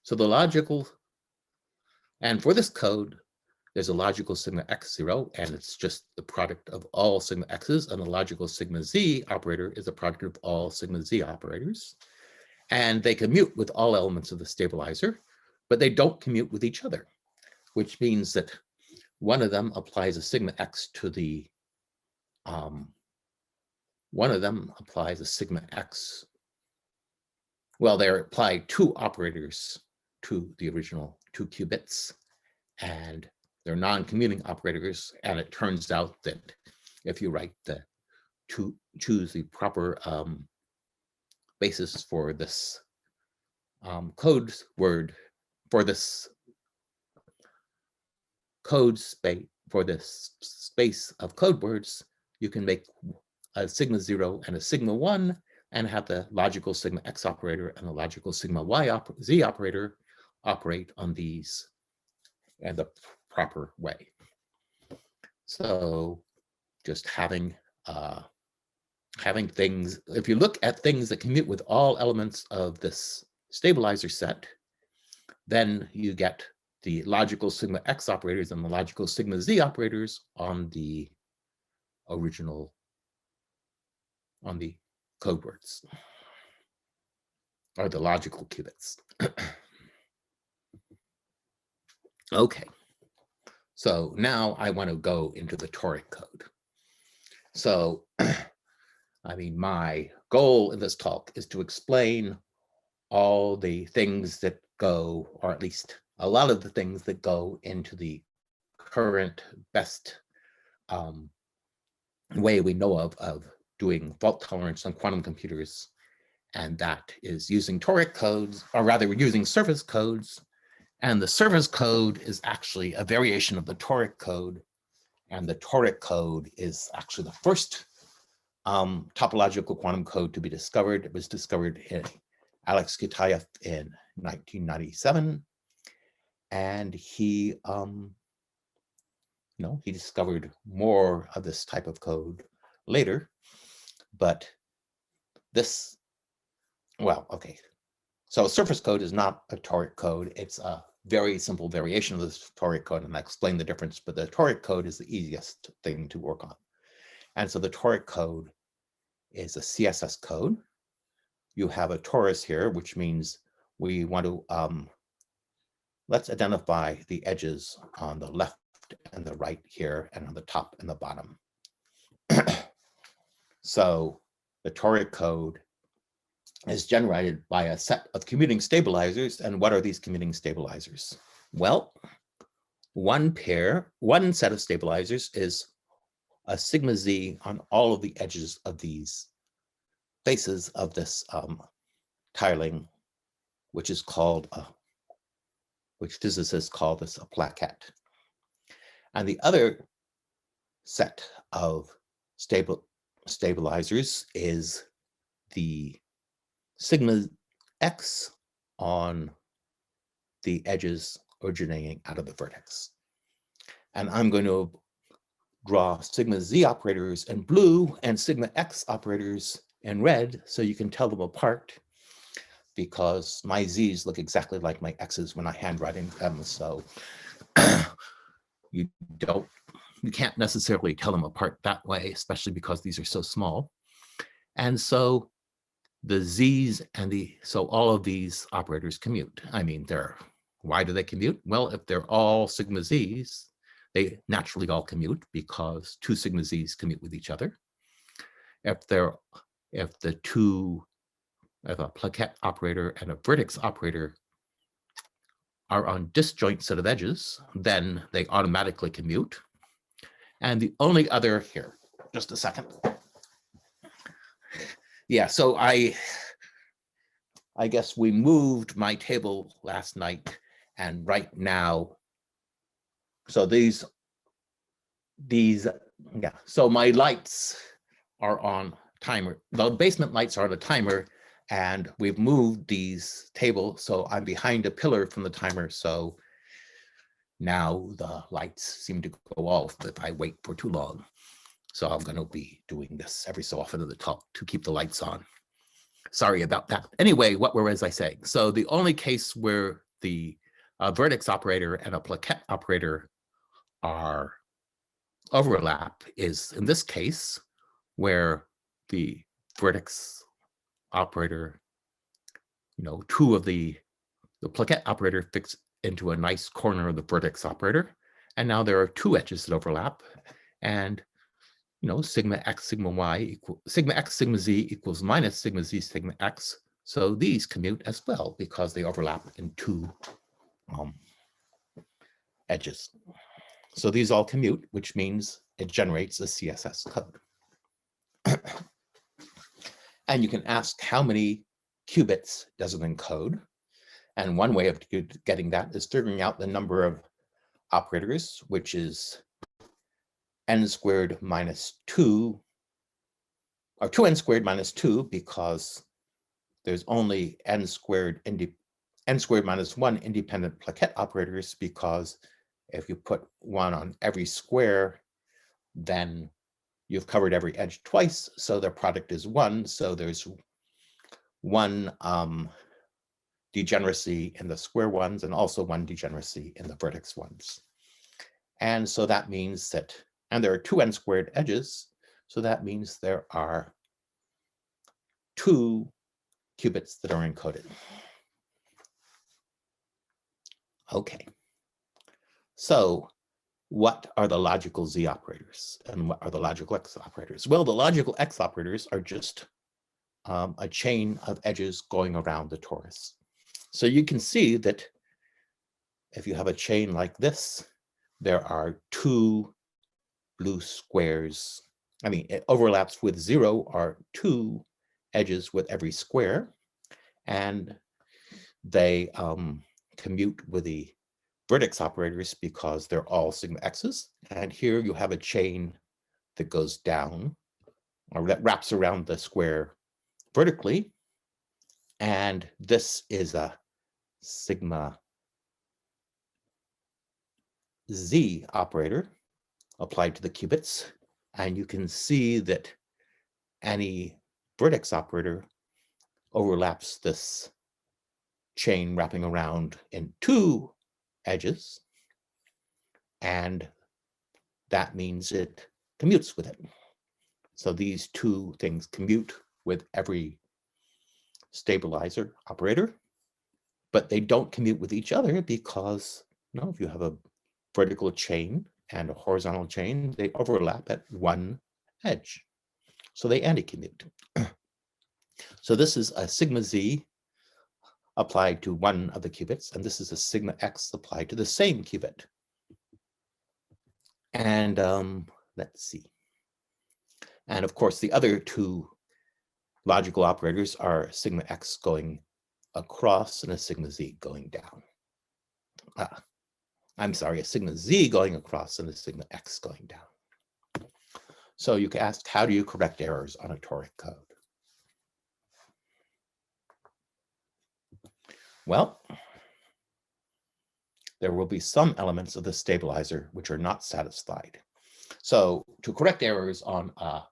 So the logical, and for this code, there's a logical sigma x0, and it's just the product of all sigma x's, and the logical sigma z operator is a product of all sigma z operators. And they commute with all elements of the stabilizer, but they don't commute with each other, which means that one of them applies a sigma x to the, one of them applies a sigma x. Well, they apply 2 operators to the original 2 qubits, and they're non-commuting operators. And it turns out that if you write choose the proper basis for this code word, for this code space, for this space of code words, you can make a sigma 0 and a sigma 1 and have the logical sigma x operator and the logical sigma z operator operate on these in the proper way. So just having things, if you look at things that commute with all elements of this stabilizer set, then you get the logical sigma x operators and the logical sigma z operators on the original, on the code words, or the logical qubits. Okay, so now I want to go into the toric code. So, I mean, my goal in this talk is to explain all the things that go, or at least a lot of the things that go into the current best way we know of doing fault tolerance on quantum computers, and that is using toric codes, or rather we're using surface codes. And the surface code is actually a variation of the toric code, and the toric code is actually the first topological quantum code to be discovered. It was discovered in Alex Kitaev in 1997, and he he discovered more of this type of code later, but this, well, okay. So surface code is not a toric code. It's a very simple variation of this toric code, and I explain the difference, but the toric code is the easiest thing to work on. And so the toric code is a CSS code. You have a torus here, which means we want to, let's identify the edges on the left and the right here, and on the top and the bottom. So the toric code is generated by a set of commuting stabilizers. And what are these commuting stabilizers? Well, one set of stabilizers is a sigma z on all of the edges of these faces of this tiling, which is called which physicists call this a plaquette. And the other set of stabilizers is the sigma x on the edges originating out of the vertex. And I'm going to draw sigma z operators in blue and sigma x operators in red so you can tell them apart. because my z's look exactly like my x's when I handwrite them. So you can't necessarily tell them apart that way, especially because these are so small. And so the z's and so all of these operators commute. I mean, why do they commute? Well, if they're all sigma z's, they naturally all commute because two sigma z's commute with each other. If a plaquette operator and a vertex operator are on disjoint set of edges, then they automatically commute. And the only other, here, just a second. Yeah, so I guess we moved my table last night, and right now, so so my lights are on timer. The basement lights are on a timer, and we've moved these tables, so I'm behind a pillar from the timer, so now the lights seem to go off if I wait for too long. So I'm going to be doing this every so often in the talk to keep the lights on. Sorry about that. Anyway, what was I saying? So the only case where the vertex operator and a plaquette operator are overlap is in this case where the vertex operator, two of the plaquette operator fits into a nice corner of the vertex operator, and now there are two edges that overlap, and sigma x sigma y equal sigma x sigma z equals minus sigma z sigma x. So these commute as well because they overlap in two edges. So these all commute, which means it generates a CSS code. And you can ask how many qubits does it encode? And one way of getting that is figuring out the number of operators, which is n squared minus 2, or 2n squared minus 2, because there's only n squared minus 1 independent plaquette operators, because if you put 1 on every square, then you've covered every edge twice, so their product is 1. So there's 1 degeneracy in the square ones and also 1 degeneracy in the vertex ones. And so that means that, and there are 2n squared edges, so that means there are 2 qubits that are encoded. Okay, so what are the logical Z operators and what are the logical X operators? Well, the logical X operators are just a chain of edges going around the torus. So you can see that if you have a chain like this, there are 2 blue squares. I mean, it overlaps with 0 are 2 edges with every square, and they commute with the vertex operators because they're all sigma x's. And here you have a chain that goes down, or that wraps around the square vertically. And this is a sigma z operator applied to the qubits. And you can see that any vertex operator overlaps this chain wrapping around in 2 edges, and that means it commutes with it. So these 2 things commute with every stabilizer operator, but they don't commute with each other because, if you have a vertical chain and a horizontal chain, they overlap at 1 edge. So they anti-commute. So this is a sigma z applied to 1 of the qubits, and this is a sigma x applied to the same qubit. And let's see. And of course, the other 2 logical operators are sigma x going across and a sigma z going down. I'm sorry, a sigma z going across and a sigma x going down. So you can ask, how do you correct errors on a toric code? Well, there will be some elements of the stabilizer which are not satisfied. So to correct errors on a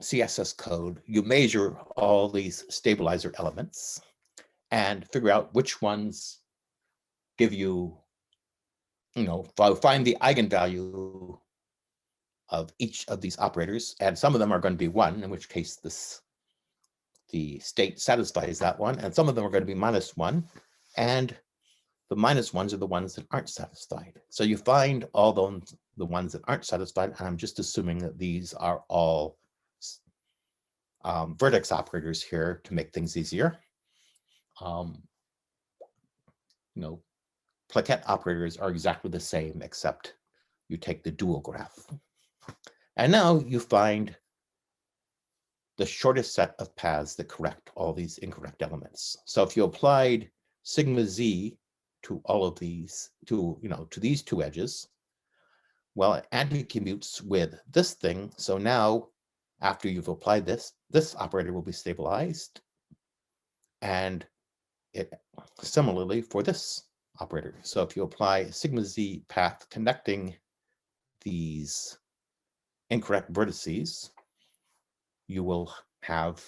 CSS code, you measure all these stabilizer elements and figure out which ones give you, find the eigenvalue of each of these operators, and some of them are going to be 1, in which case the state satisfies that one, and some of them are going to be -1, and the -1s are the ones that aren't satisfied. So you find all the ones that aren't satisfied, and I'm just assuming that these are all vertex operators here to make things easier. Plaquette operators are exactly the same, except you take the dual graph. And now you find the shortest set of paths that correct all these incorrect elements. So if you applied sigma z to all of these, to these two edges, well, it anti-commutes with this thing. So now, after you've applied this operator will be stabilized, and it similarly for this operator. So if you apply sigma z path connecting these incorrect vertices, you will have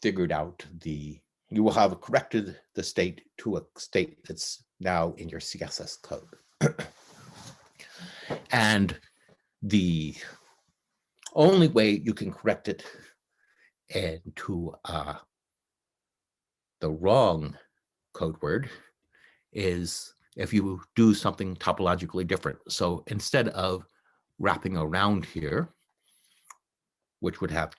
figured out you will have corrected the state to a state that's now in your CSS code. And the only way you can correct it into the wrong code word is if you do something topologically different. So instead of wrapping around here, which would have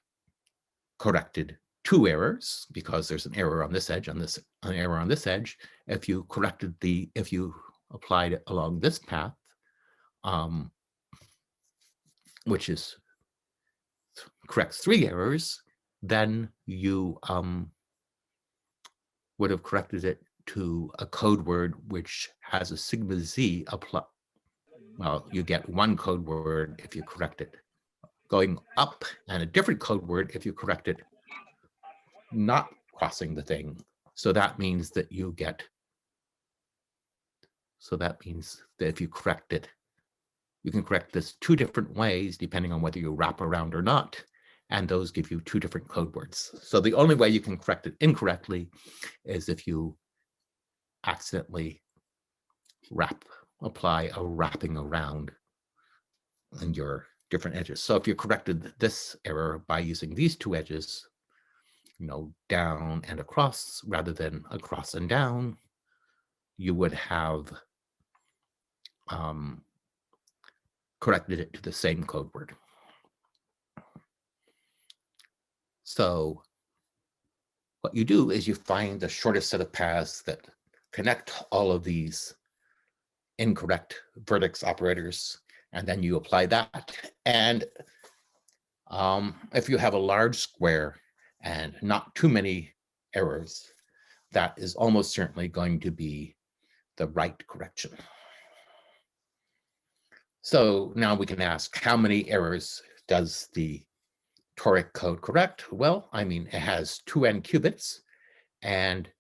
corrected 2 errors, because there's an error on this edge, an error on this edge, if you applied it along this path, which corrects 3 errors, then you would have corrected it to a code word which has a sigma z apply. Well, you get 1 code word if you correct it going up, and a different code word if you correct it not crossing the thing. So that means that if you correct it, you can correct this 2 different ways depending on whether you wrap around or not, and those give you 2 different code words. So the only way you can correct it incorrectly is if you accidentally apply a wrapping around in your different edges. So if you corrected this error by using these 2 edges, down and across rather than across and down, you would have corrected it to the same code word. So what you do is you find the shortest set of paths that connect all of these incorrect vertex operators, and then you apply that. And if you have a large square and not too many errors, that is almost certainly going to be the right correction. So now we can ask, how many errors does the toric code correct? Well, it has 2n qubits, and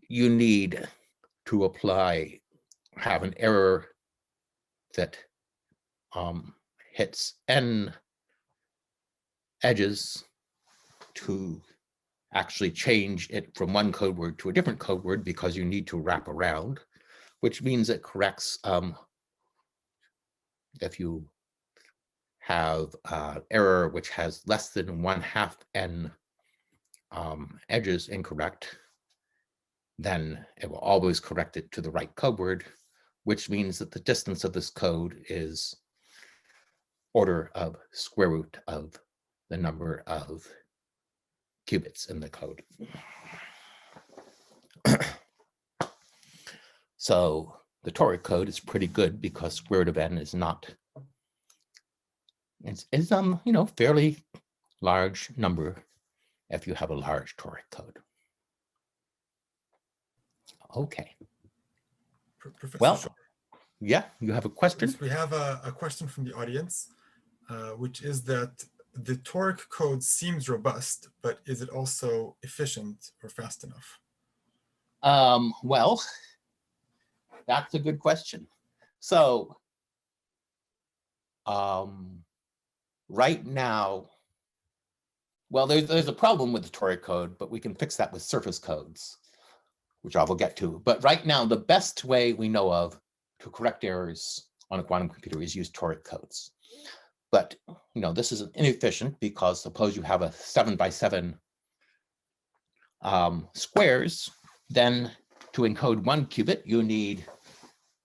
you need to have an error that hits n edges to actually change it from one code word to a different code word, because you need to wrap around, which means it corrects if you have error which has less than 1/2 n edges incorrect, then it will always correct it to the right code word, which means that the distance of this code is order of square root of the number of qubits in the code. So the toric code is pretty good because square root of n is not, it's fairly large number if you have a large toric code. Okay. Professor Well, Shor, yeah, you have a question? yes, we have a question from the audience, which is that the toric code seems robust, but is it also efficient or fast enough? Well, that's a good question. So right now, Well, there's a problem with the toric code, but we can fix that with surface codes, which I will get to. But right now, the best way we know of to correct errors on a quantum computer is use toric codes. But this is inefficient because suppose you have a 7 by 7 squares, then to encode 1 qubit, you need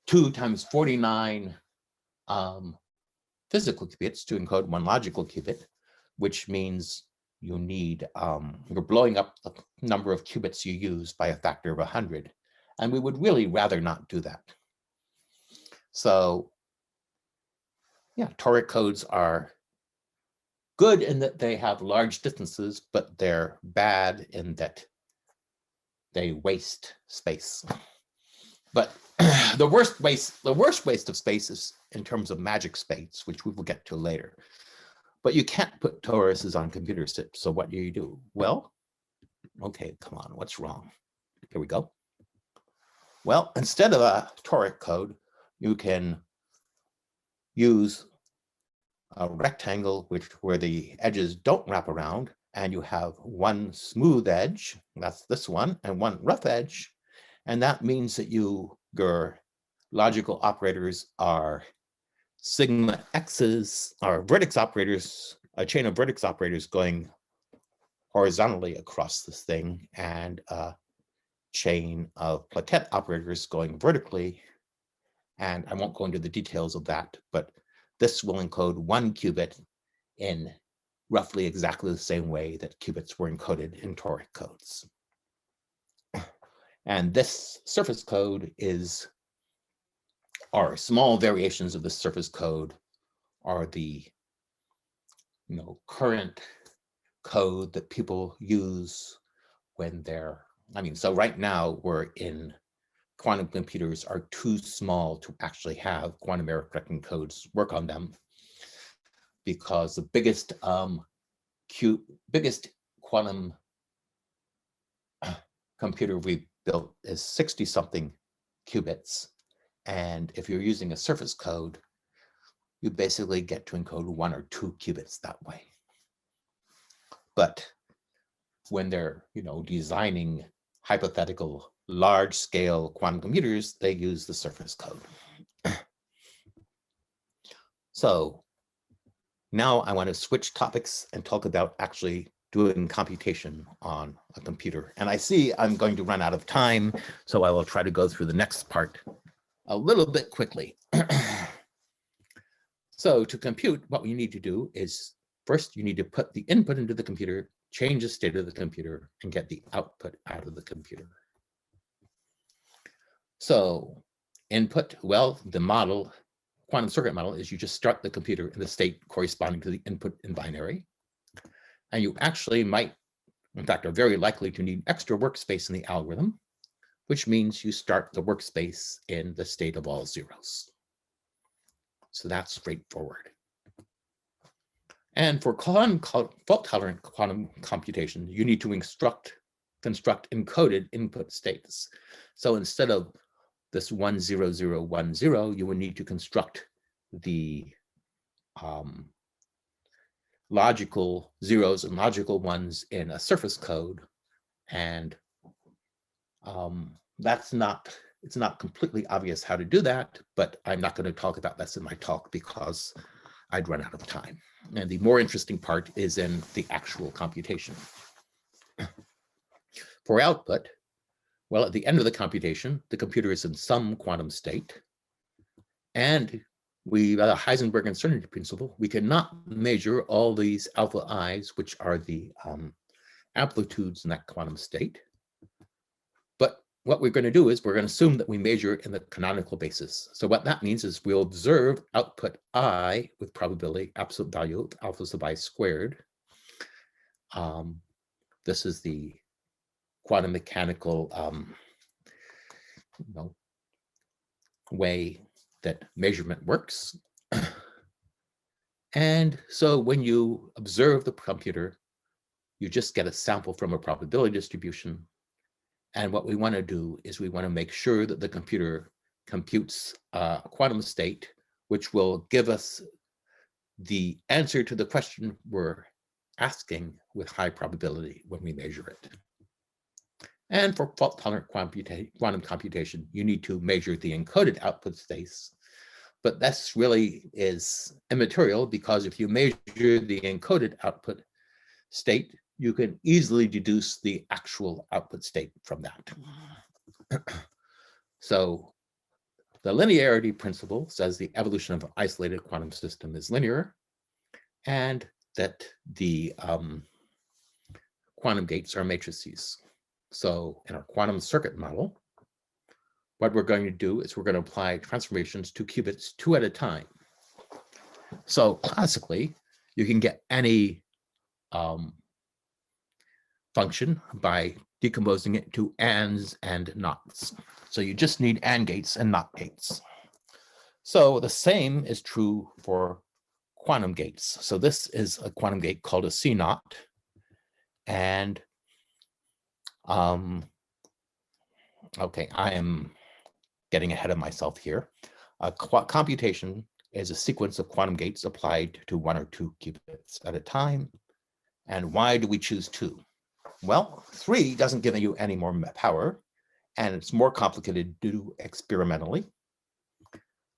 2 times 49 physical qubits to encode 1 logical qubit, which means you need, you're blowing up the number of qubits you use by a factor of 100. And we would really rather not do that. So yeah, toric codes are good in that they have large distances, but they're bad in that they waste space. But the worst waste of space is in terms of magic space, which we will get to later. But you can't put toruses on computer chips. So what do? Well, okay, come on, what's wrong? Here we go. Well, instead of a toric code, you can use a rectangle where the edges don't wrap around, and you have 1 smooth edge, that's this one, and 1 rough edge. And that means that your logical operators are sigma x's, are vertex operators, a chain of vertex operators going horizontally across this thing, and a chain of plaquette operators going vertically. And I won't go into the details of that, but this will encode 1 qubit in roughly exactly the same way that qubits were encoded in toric codes. And this surface code are small variations of the surface code are the current code that people use when they're, so right now we're in quantum computers are too small to actually have quantum error correcting codes work on them, because the biggest quantum computer we built is 60-something qubits. And if you're using a surface code, you basically get to encode 1 or 2 qubits that way. But when they're, designing hypothetical large-scale quantum computers, they use the surface code. So now I want to switch topics and talk about actually doing computation on a computer. And I see I'm going to run out of time, so I will try to go through the next part a little bit quickly. So to compute, what we need to do is first you need to put the input into the computer, change the state of the computer, and get the output out of the computer. So input, well, the model, quantum circuit model, is you just start the computer in the state corresponding to the input in binary. And you actually might, in fact, are very likely to need extra workspace in the algorithm, which means you start the workspace in the state of all zeros. So that's straightforward. And for fault-tolerant quantum computation, you need to construct encoded input states. So instead of this 1, 0, 0, 1, 0, you would need to construct the logical zeros and logical ones in a surface code. And it's not completely obvious how to do that, but I'm not going to talk about this in my talk because I'd run out of time. And the more interesting part is in the actual computation. For output, well, at the end of the computation, the computer is in some quantum state. And we, by the Heisenberg uncertainty principle, we cannot measure all these alpha i's, which are the amplitudes in that quantum state. But what we're going to do is we're going to assume that we measure in the canonical basis. So what that means is we'll observe output I with probability absolute value of alpha sub I squared. This is the quantum mechanical way that measurement works. And so when you observe the computer, you just get a sample from a probability distribution. And what we want to do is we want to make sure that the computer computes a quantum state, which will give us the answer to the question we're asking with high probability when we measure it. And for fault-tolerant quantum computation, you need to measure the encoded output space. But this really is immaterial, because if you measure the encoded output state, you can easily deduce the actual output state from that. So the linearity principle says the evolution of an isolated quantum system is linear, and that the quantum gates are matrices. So in our quantum circuit model, what we're going to do is we're going to apply transformations to qubits 2 at a time. So classically, you can get any function by decomposing it to ands and nots. So you just need AND gates and NOT gates. So the same is true for quantum gates. So this is a quantum gate called a C0. And okay, I am getting ahead of myself here. Computation is a sequence of quantum gates applied to 1 or 2 qubits at a time. And why do we choose 2? Well, 3 doesn't give you any more power, and it's more complicated to do experimentally.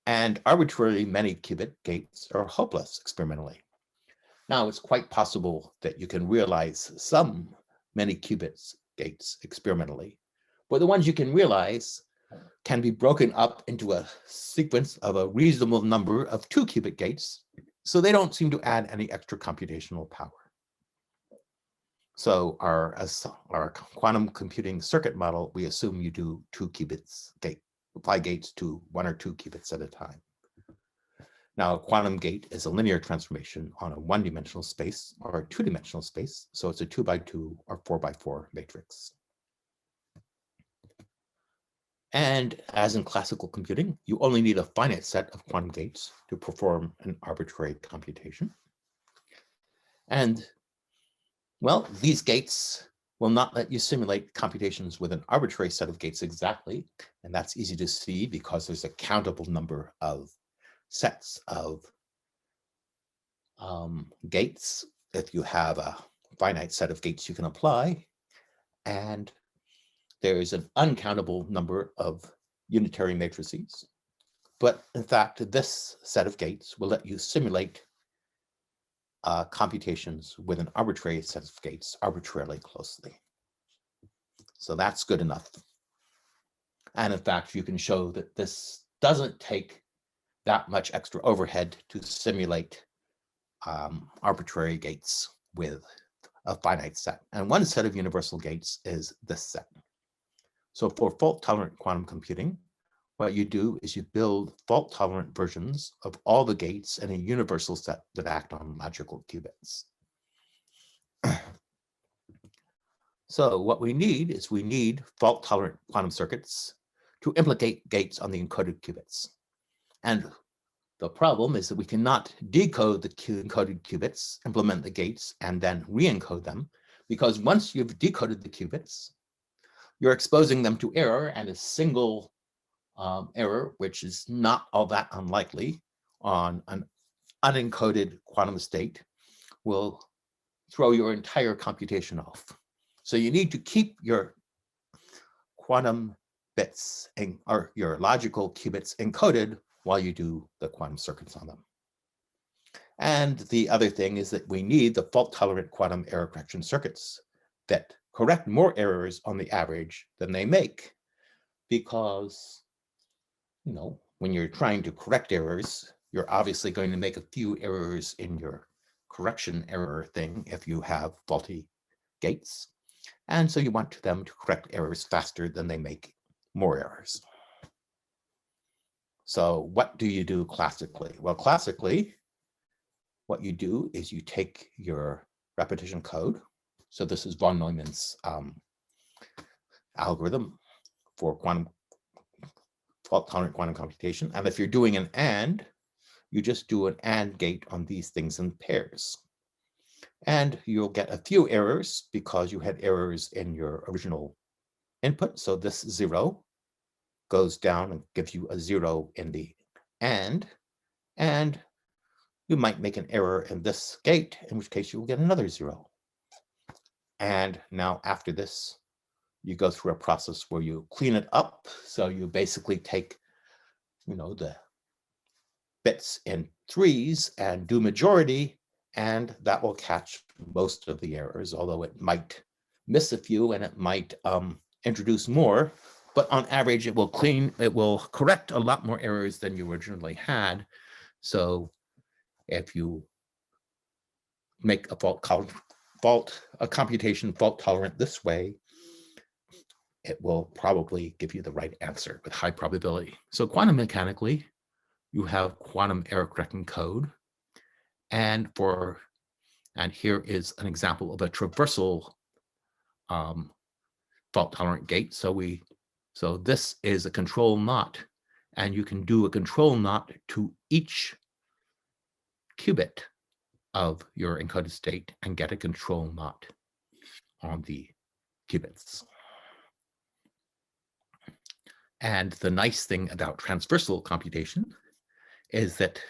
And arbitrarily many qubit gates are hopeless experimentally. Now, it's quite possible that you can realize some many qubits gates experimentally, but the ones you can realize can be broken up into a sequence of a reasonable number of 2 qubit gates, so they don't seem to add any extra computational power. So our quantum computing circuit model, we assume you do 2 qubits gate, apply gates to 1 or 2 qubits at a time. Now, a quantum gate is a linear transformation on a 1-dimensional space or a 2-dimensional space. So it's a 2x2 or 4x4 matrix. And as in classical computing, you only need a finite set of quantum gates to perform an arbitrary computation. And well, these gates will not let you simulate computations with an arbitrary set of gates exactly. And that's easy to see because there's a countable number of sets of gates. If you have a finite set of gates you can apply, and there is an uncountable number of unitary matrices. But in fact, this set of gates will let you simulate computations with an arbitrary set of gates arbitrarily closely. So that's good enough. And in fact, you can show that this doesn't take that much extra overhead to simulate arbitrary gates with a finite set. And one set of universal gates is this set. So for fault-tolerant quantum computing, what you do is you build fault-tolerant versions of all the gates in a universal set that act on logical qubits. So what we need is we need fault-tolerant quantum circuits to implicate gates on the encoded qubits. And the problem is that we cannot decode the encoded qubits, implement the gates, and then re-encode them, because once you've decoded the qubits, you're exposing them to error, and a single error, which is not all that unlikely on an unencoded quantum state, will throw your entire computation off. So you need to keep your quantum bits or your logical qubits encoded while you do the quantum circuits on them. And the other thing is that we need the fault-tolerant quantum error correction circuits that correct more errors on the average than they make, because when you're trying to correct errors, you're obviously going to make a few errors in your correction error thing if you have faulty gates. And so you want them to correct errors faster than they make more errors. So what do you do classically? Well, classically, what you do is you take your repetition code. So this is von Neumann's algorithm for fault-tolerant quantum computation. And if you're doing an AND, you just do an AND gate on these things in pairs. And you'll get a few errors because you had errors in your original input. So this 0 goes down and gives you a 0 in the AND. And you might make an error in this gate, in which case you will get another 0. And now after this, you go through a process where you clean it up. So you basically take, the bits in 3s and do majority, and that will catch most of the errors, although it might miss a few and it might introduce more. But on average, it will correct a lot more errors than you originally had. So if you make a computation fault tolerant this way, it will probably give you the right answer with high probability. So quantum mechanically, you have quantum error correcting code. And here is an example of a traversal fault tolerant gate. So this is a control knot, and you can do a control knot to each qubit of your encoded state and get a control knot on the qubits. And the nice thing about transversal computation is that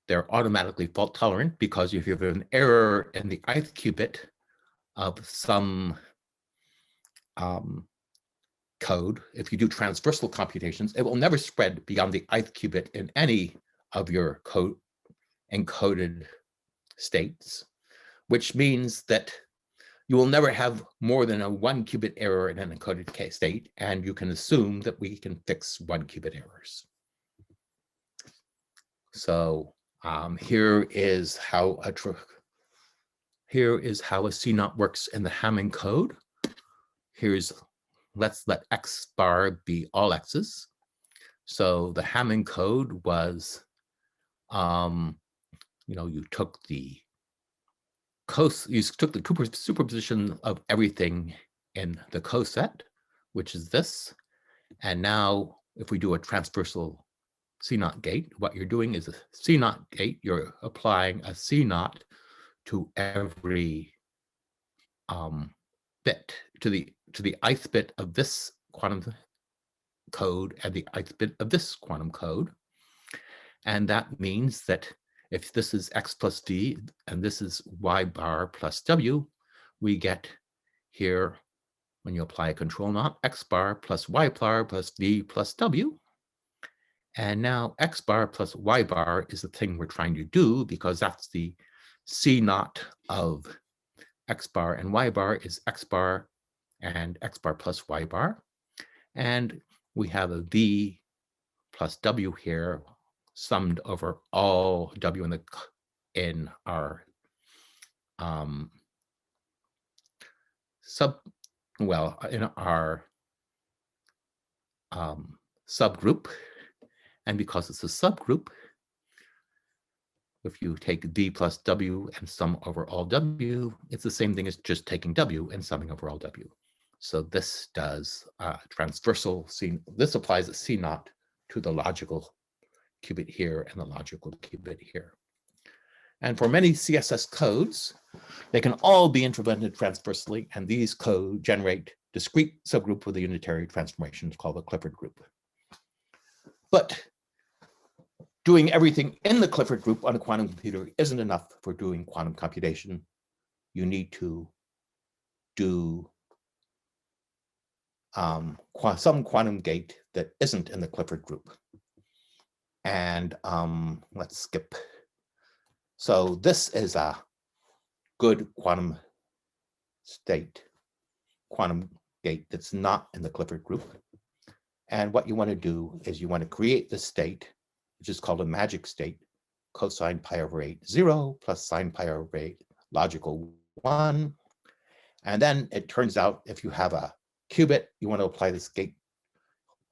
they're automatically fault tolerant, because if you have an error in the ith qubit of some code, if you do transversal computations, it will never spread beyond the ith qubit in any of your encoded states, which means that you will never have more than a 1 qubit error in an encoded state, and you can assume that we can fix 1 qubit errors. So here is how a CNOT works in the Hamming code. Let's let X bar be all X's. So the Hamming code was, you took the Cooper superposition of everything in the coset, which is this. And now if we do a transversal CNOT gate, what you're doing is a CNOT gate. You're applying a CNOT to every bit, to the ith bit of this quantum code and the ith bit of this quantum code. And that means that if this is X plus D and this is Y bar plus W, we get here, when you apply a control knot, X bar plus Y bar plus D plus W. And now X bar plus Y bar is the thing we're trying to do, because that's the CNOT of X bar and Y bar is X bar and X bar plus Y bar. And we have a V plus W here, summed over all W in our subgroup. And because it's a subgroup, if you take V plus W and sum over all W, it's the same thing as just taking W and summing over all W. So this does transversal this applies a CNOT to the logical qubit here and the logical qubit here. And for many CSS codes, they can all be implemented transversally, and these codes generate discrete subgroup with a unitary transformation called the Clifford group. But doing everything in the Clifford group on a quantum computer isn't enough for doing quantum computation. You need to do some quantum gate that isn't in the Clifford group. And let's skip. So this is a good quantum gate that's not in the Clifford group. And what you want to do is you want to create the state, which is called a magic state, cosine pi over 8, 0 plus sine pi over 8, logical 1. And then it turns out if you have a qubit you want to apply this gate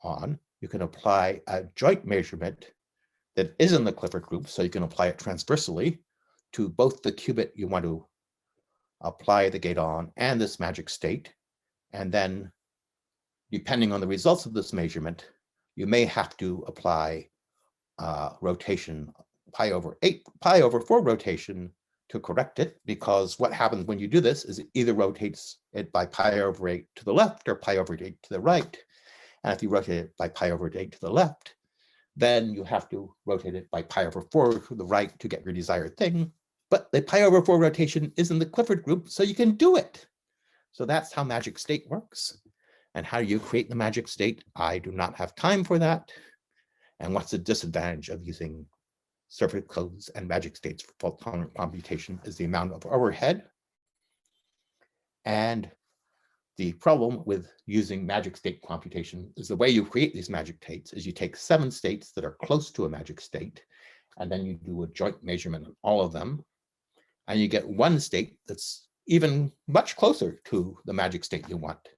on, you can apply a joint measurement that is in the Clifford group, so you can apply it transversally to both the qubit you want to apply the gate on and this magic state. And then, depending on the results of this measurement, you may have to apply rotation pi over 4 rotation to correct it, because what happens when you do this is it either rotates it by pi over 8 to the left or pi over 8 to the right. And if you rotate it by pi over 8 to the left, then you have to rotate it by pi/4 to the right to get your desired thing. But the pi/4 rotation is in the Clifford group, so you can do it. So that's how magic state works. And how do you create the magic state? I do not have time for that. And what's the disadvantage of using surface codes and magic states for fault-tolerant computation is the amount of overhead. And the problem with using magic state computation is the way you create these magic states is you take 7 states that are close to a magic state, and then you do a joint measurement on all of them, and you get one state that's even much closer to the magic state you want.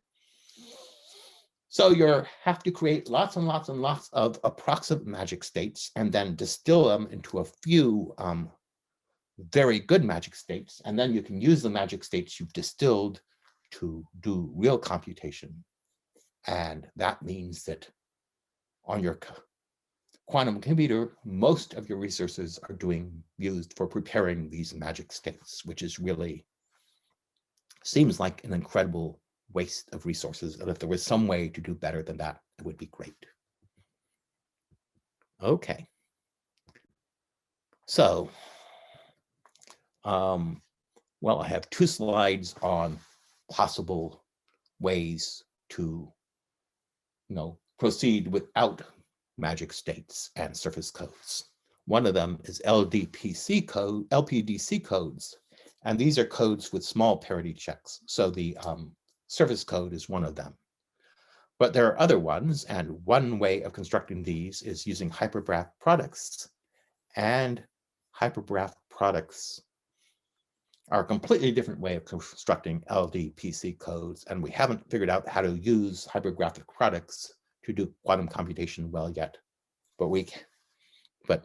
So you have to create lots and lots and lots of approximate magic states and then distill them into a few very good magic states. And then you can use the magic states you've distilled to do real computation. And that means that on your quantum computer, most of your resources are used for preparing these magic states, which is really seems like an incredible waste of resources. And if there was some way to do better than that, it would be great. Okay. So, well, I have 2 slides on possible ways to, proceed without magic states and surface codes. One of them is LPDC codes, and these are codes with small parity checks. So the surface code is one of them. But there are other ones, and one way of constructing these is using hypergraph products. And hypergraph products are a completely different way of constructing LDPC codes, and we haven't figured out how to use hypergraphic products to do quantum computation well yet, but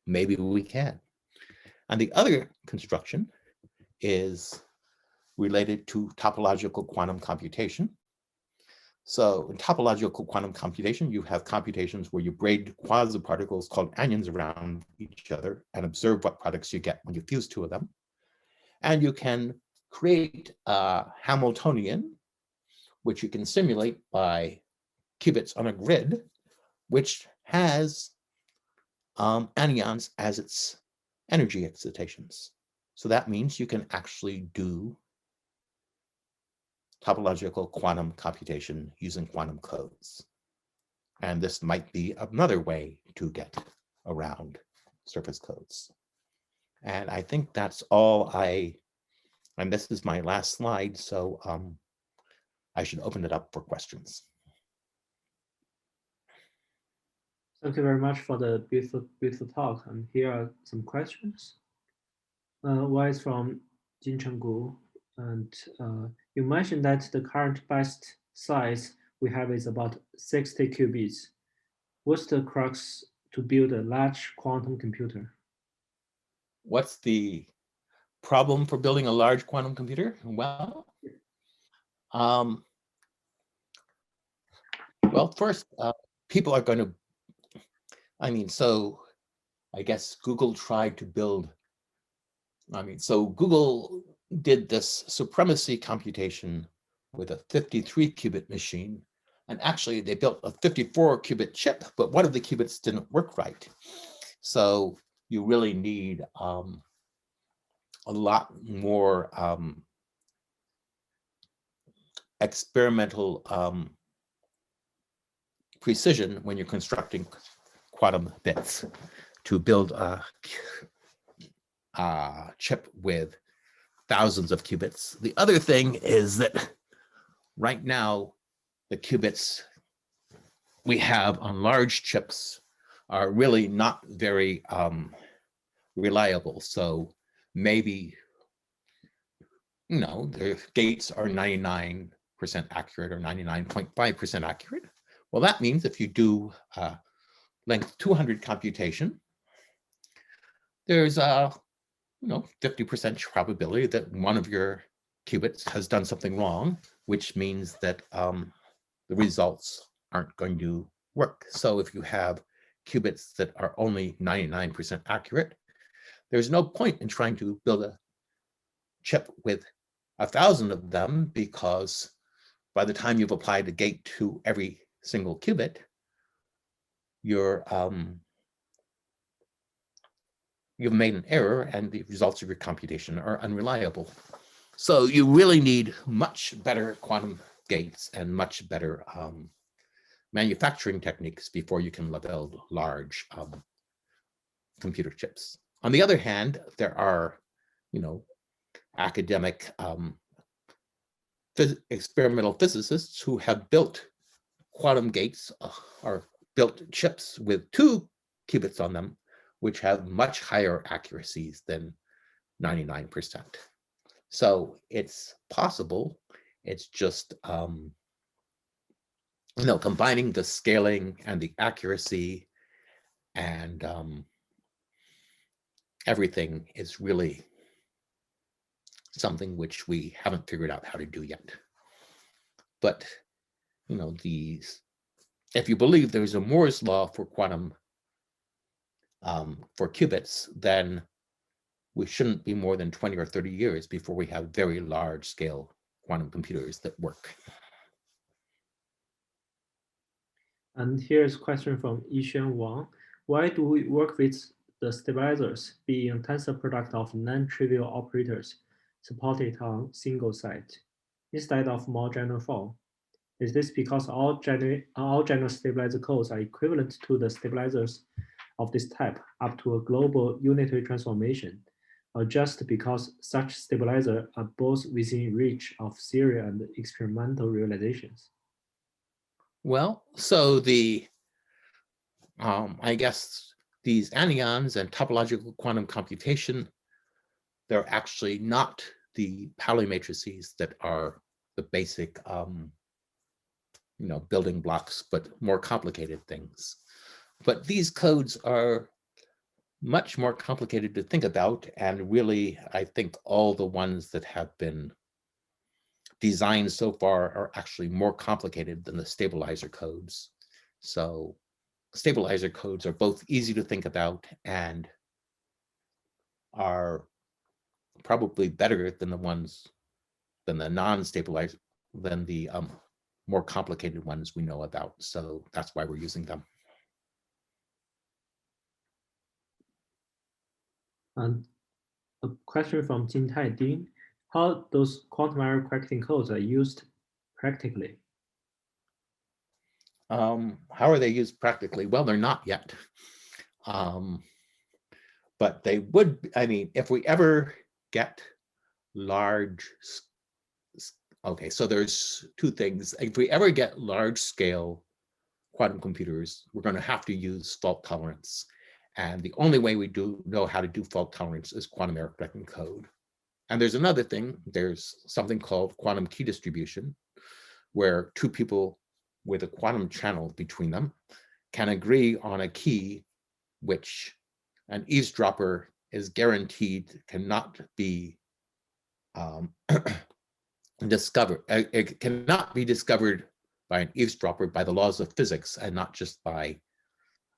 maybe we can. And the other construction is related to topological quantum computation. So in topological quantum computation, you have computations where you braid quasi-particles called onions around each other and observe what products you get when you fuse 2 of them. And you can create a Hamiltonian, which you can simulate by qubits on a grid, which has anyons as its energy excitations. So that means you can actually do topological quantum computation using quantum codes. And this might be another way to get around surface codes. And I think that's all and this is my last slide, so I should open it up for questions. Thank you very much for the beautiful talk. And here are some questions. One is from Jincheng Gu. And you mentioned that the current best size we have is about 60 qubits. What's the crux to build a large quantum computer? What's the problem for building a large quantum computer? Well, first, people are going to, so I guess Google tried to build, so Google did this supremacy computation with a 53 qubit machine. And actually they built a 54 qubit chip, but one of the qubits didn't work right. So you really need a lot more experimental precision when you're constructing quantum bits to build a chip with thousands of qubits. The other thing is that right now, the qubits we have on large chips are really not very reliable. So maybe, the gates are 99% accurate or 99.5% accurate. Well, that means if you do length 200 computation, there's a 50% probability that one of your qubits has done something wrong, which means that the results aren't going to work. So if you have qubits that are only 99% accurate, there's no point in trying to build a chip with 1,000 of them, because by the time you've applied a gate to every single qubit, you've made an error and the results of your computation are unreliable. So you really need much better quantum gates and much better manufacturing techniques before you can build large computer chips. On the other hand, there are, academic experimental physicists who have built quantum gates or built chips with 2 qubits on them, which have much higher accuracies than 99%. So it's possible. It's just, combining the scaling and the accuracy and everything is really something which we haven't figured out how to do yet. But, if you believe there's a Moore's law for quantum, for qubits, then we shouldn't be more than 20 or 30 years before we have very large scale quantum computers that work. And here's a question from Yixuan Wang. Why do we work with the stabilizers being tensor product of non-trivial operators supported on single site instead of more general form? Is this because all general stabilizer codes are equivalent to the stabilizers of this type up to a global unitary transformation, or just because such stabilizers are both within reach of serial and experimental realizations? Well, so I guess these anyons and topological quantum computation, they're actually not the Pauli matrices that are the basic, building blocks, but more complicated things. But these codes are much more complicated to think about, and really, I think all the ones that have been designed so far are actually more complicated than the stabilizer codes. So stabilizer codes are both easy to think about and are probably better than the non-stabilizer, than the more complicated ones we know about. So that's why we're using them. And a question from Jintai Ding. How those quantum error correcting codes are used practically? How are they used practically? Well, they're not yet. But they would, if we ever get large, okay, so there's 2 things. If we ever get large scale quantum computers, we're going to have to use fault tolerance. And the only way we know how to do fault tolerance is quantum error correcting code. And there's another thing, there's something called quantum key distribution, where 2 people with a quantum channel between them can agree on a key which an eavesdropper is guaranteed cannot be discovered. It cannot be discovered by an eavesdropper by the laws of physics and not just by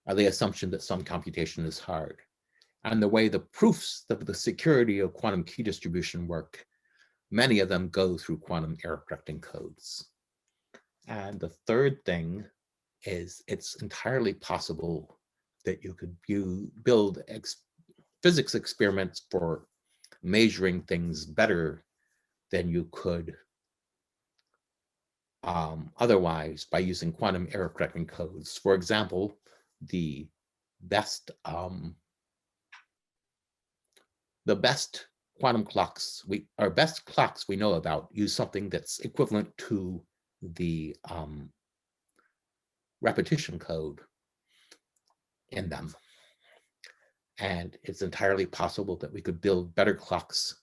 the assumption that some computation is hard. And the way the proofs of the security of quantum key distribution work, many of them go through quantum error correcting codes. And the third thing is it's entirely possible that you could build physics experiments for measuring things better than you could otherwise by using quantum error correcting codes. For example, the best quantum clocks, best clocks we know about use something that's equivalent to the repetition code in them. And it's entirely possible that we could build better clocks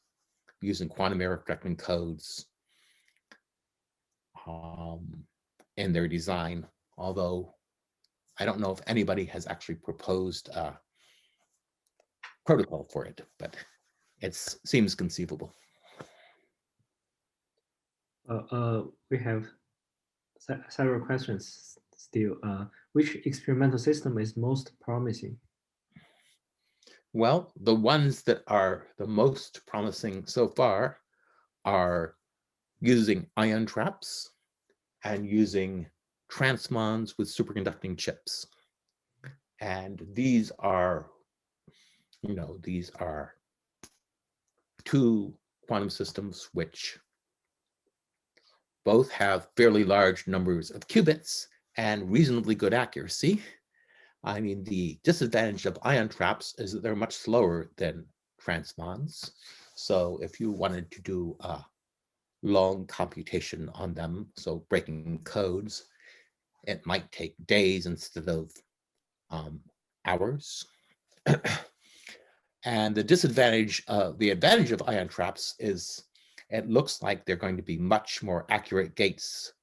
using quantum error correcting codes in their design, although I don't know if anybody has actually proposed a protocol for it, but it seems conceivable. We have several questions still. Which experimental system is most promising? Well, the ones that are the most promising so far are using ion traps and using transmons with superconducting chips. And these are, these are two quantum systems which both have fairly large numbers of qubits and reasonably good accuracy. I mean, the disadvantage of ion traps is that they're much slower than transmons. So if you wanted to do a long computation on them, so breaking codes, it might take days instead of hours. And the advantage of ion traps is it looks like they're going to be much more accurate gates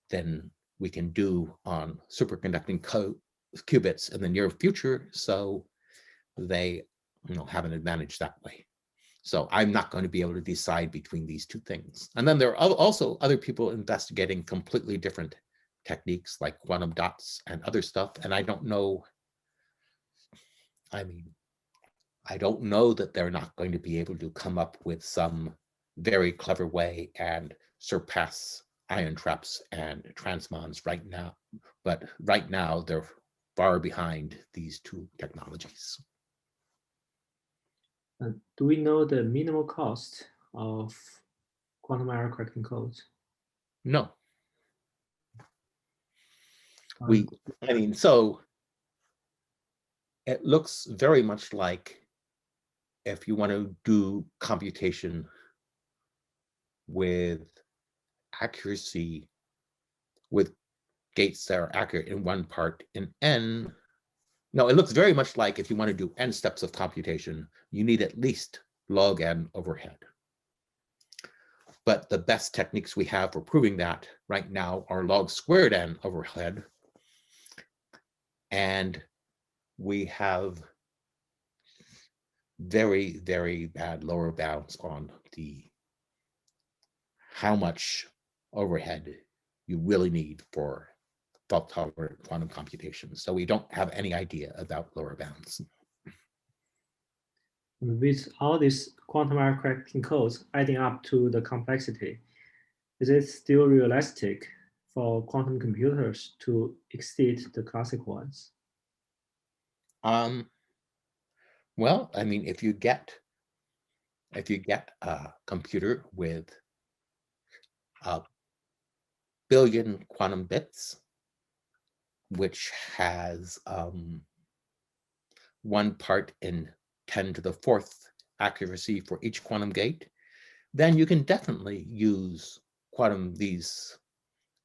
than we can do on superconducting qubits in the near future. So they have an advantage that way. So I'm not going to be able to decide between these two things. And then there are also other people investigating completely different techniques like quantum dots and other stuff. And I don't know, I don't know that they're not going to be able to come up with some very clever way and surpass ion traps and transmons right now. But right now, they're far behind these two technologies. Do we know the minimal cost of quantum error correcting codes? No. So it looks very much like if you want to do computation with accuracy, with gates that are accurate in one part in n. No, it looks very much like if you want to do n steps of computation, you need at least log n overhead. But the best techniques we have for proving that right now are log squared n overhead. And we have very, very bad lower bounds on how much overhead you really need for fault-tolerant quantum computations. So we don't have any idea about lower bounds. With all these quantum error correcting codes adding up to the complexity, is it still realistic for quantum computers to exceed the classical ones? Well, I mean, if you get a computer with a billion quantum bits, which has 1 part in 10 to the 4th accuracy for each quantum gate, then you can definitely use these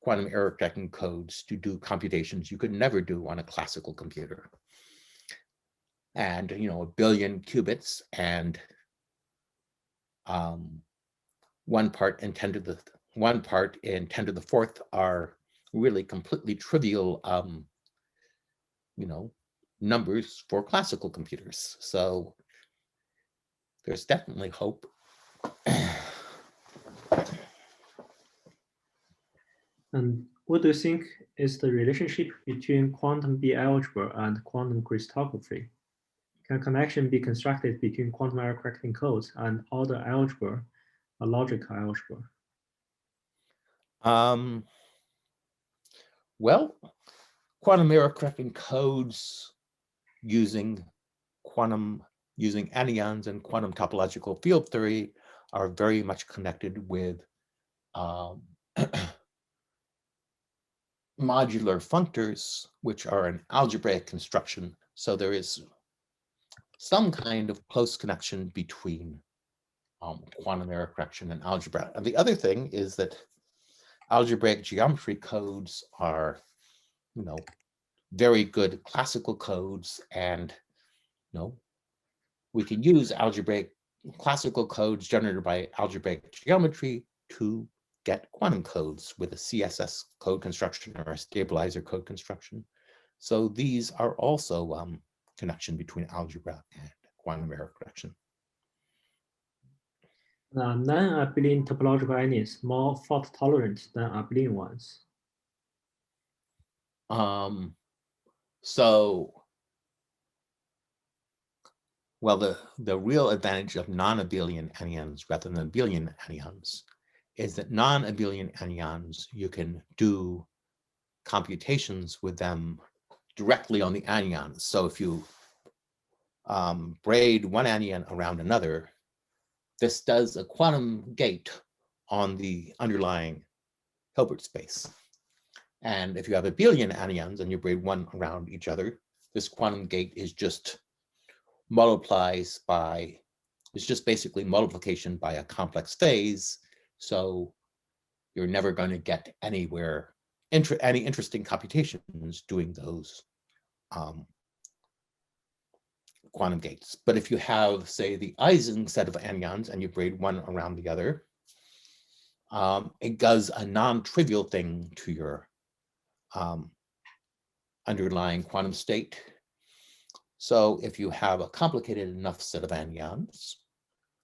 quantum error correcting codes to do computations you could never do on a classical computer. And a billion qubits and 1 part in 10 to the 4th are really completely trivial numbers for classical computers. So there's definitely hope. And what do you think is the relationship between quantum B algebra and quantum crystallography? Can a connection be constructed between quantum error correcting codes and other algebra or logical algebra? Well, quantum error correcting codes using anyons and quantum topological field theory are very much connected with modular functors, which are an algebraic construction. So there is some kind of close connection between quantum error correction and algebra. And the other thing is that algebraic geometry codes are, very good classical codes, and we can use classical codes generated by algebraic geometry to get quantum codes with a CSS code construction or a stabilizer code construction. So these are also connection between algebra and quantum error correction. Non-abelian topological anyons more fault tolerant than abelian ones? Well, the real advantage of non-abelian anyons rather than abelian anyons is that non-abelian anyons, you can do computations with them directly on the anions. So if you braid one anion around another, this does a quantum gate on the underlying Hilbert space. And if you have a billion anions and you braid one around each other, this quantum gate is just multiplies by, it's just basically multiplication by a complex phase. So you're never going to get anywhere, any interesting computations doing those quantum gates. But if you have, say, the Ising set of anions and you braid one around the other, it does a non-trivial thing to your underlying quantum state. So if you have a complicated enough set of anions,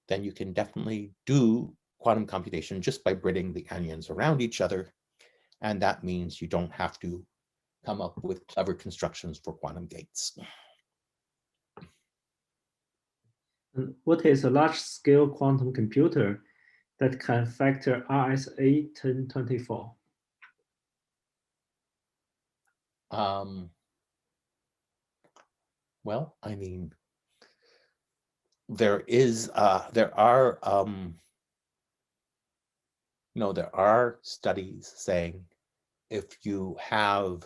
then you can definitely do quantum computation just by braiding the anions around each other. And that means you don't have to come up with clever constructions for quantum gates. And what is a large-scale quantum computer that can factor RSA 1024? Well, I mean, there are studies saying if you have,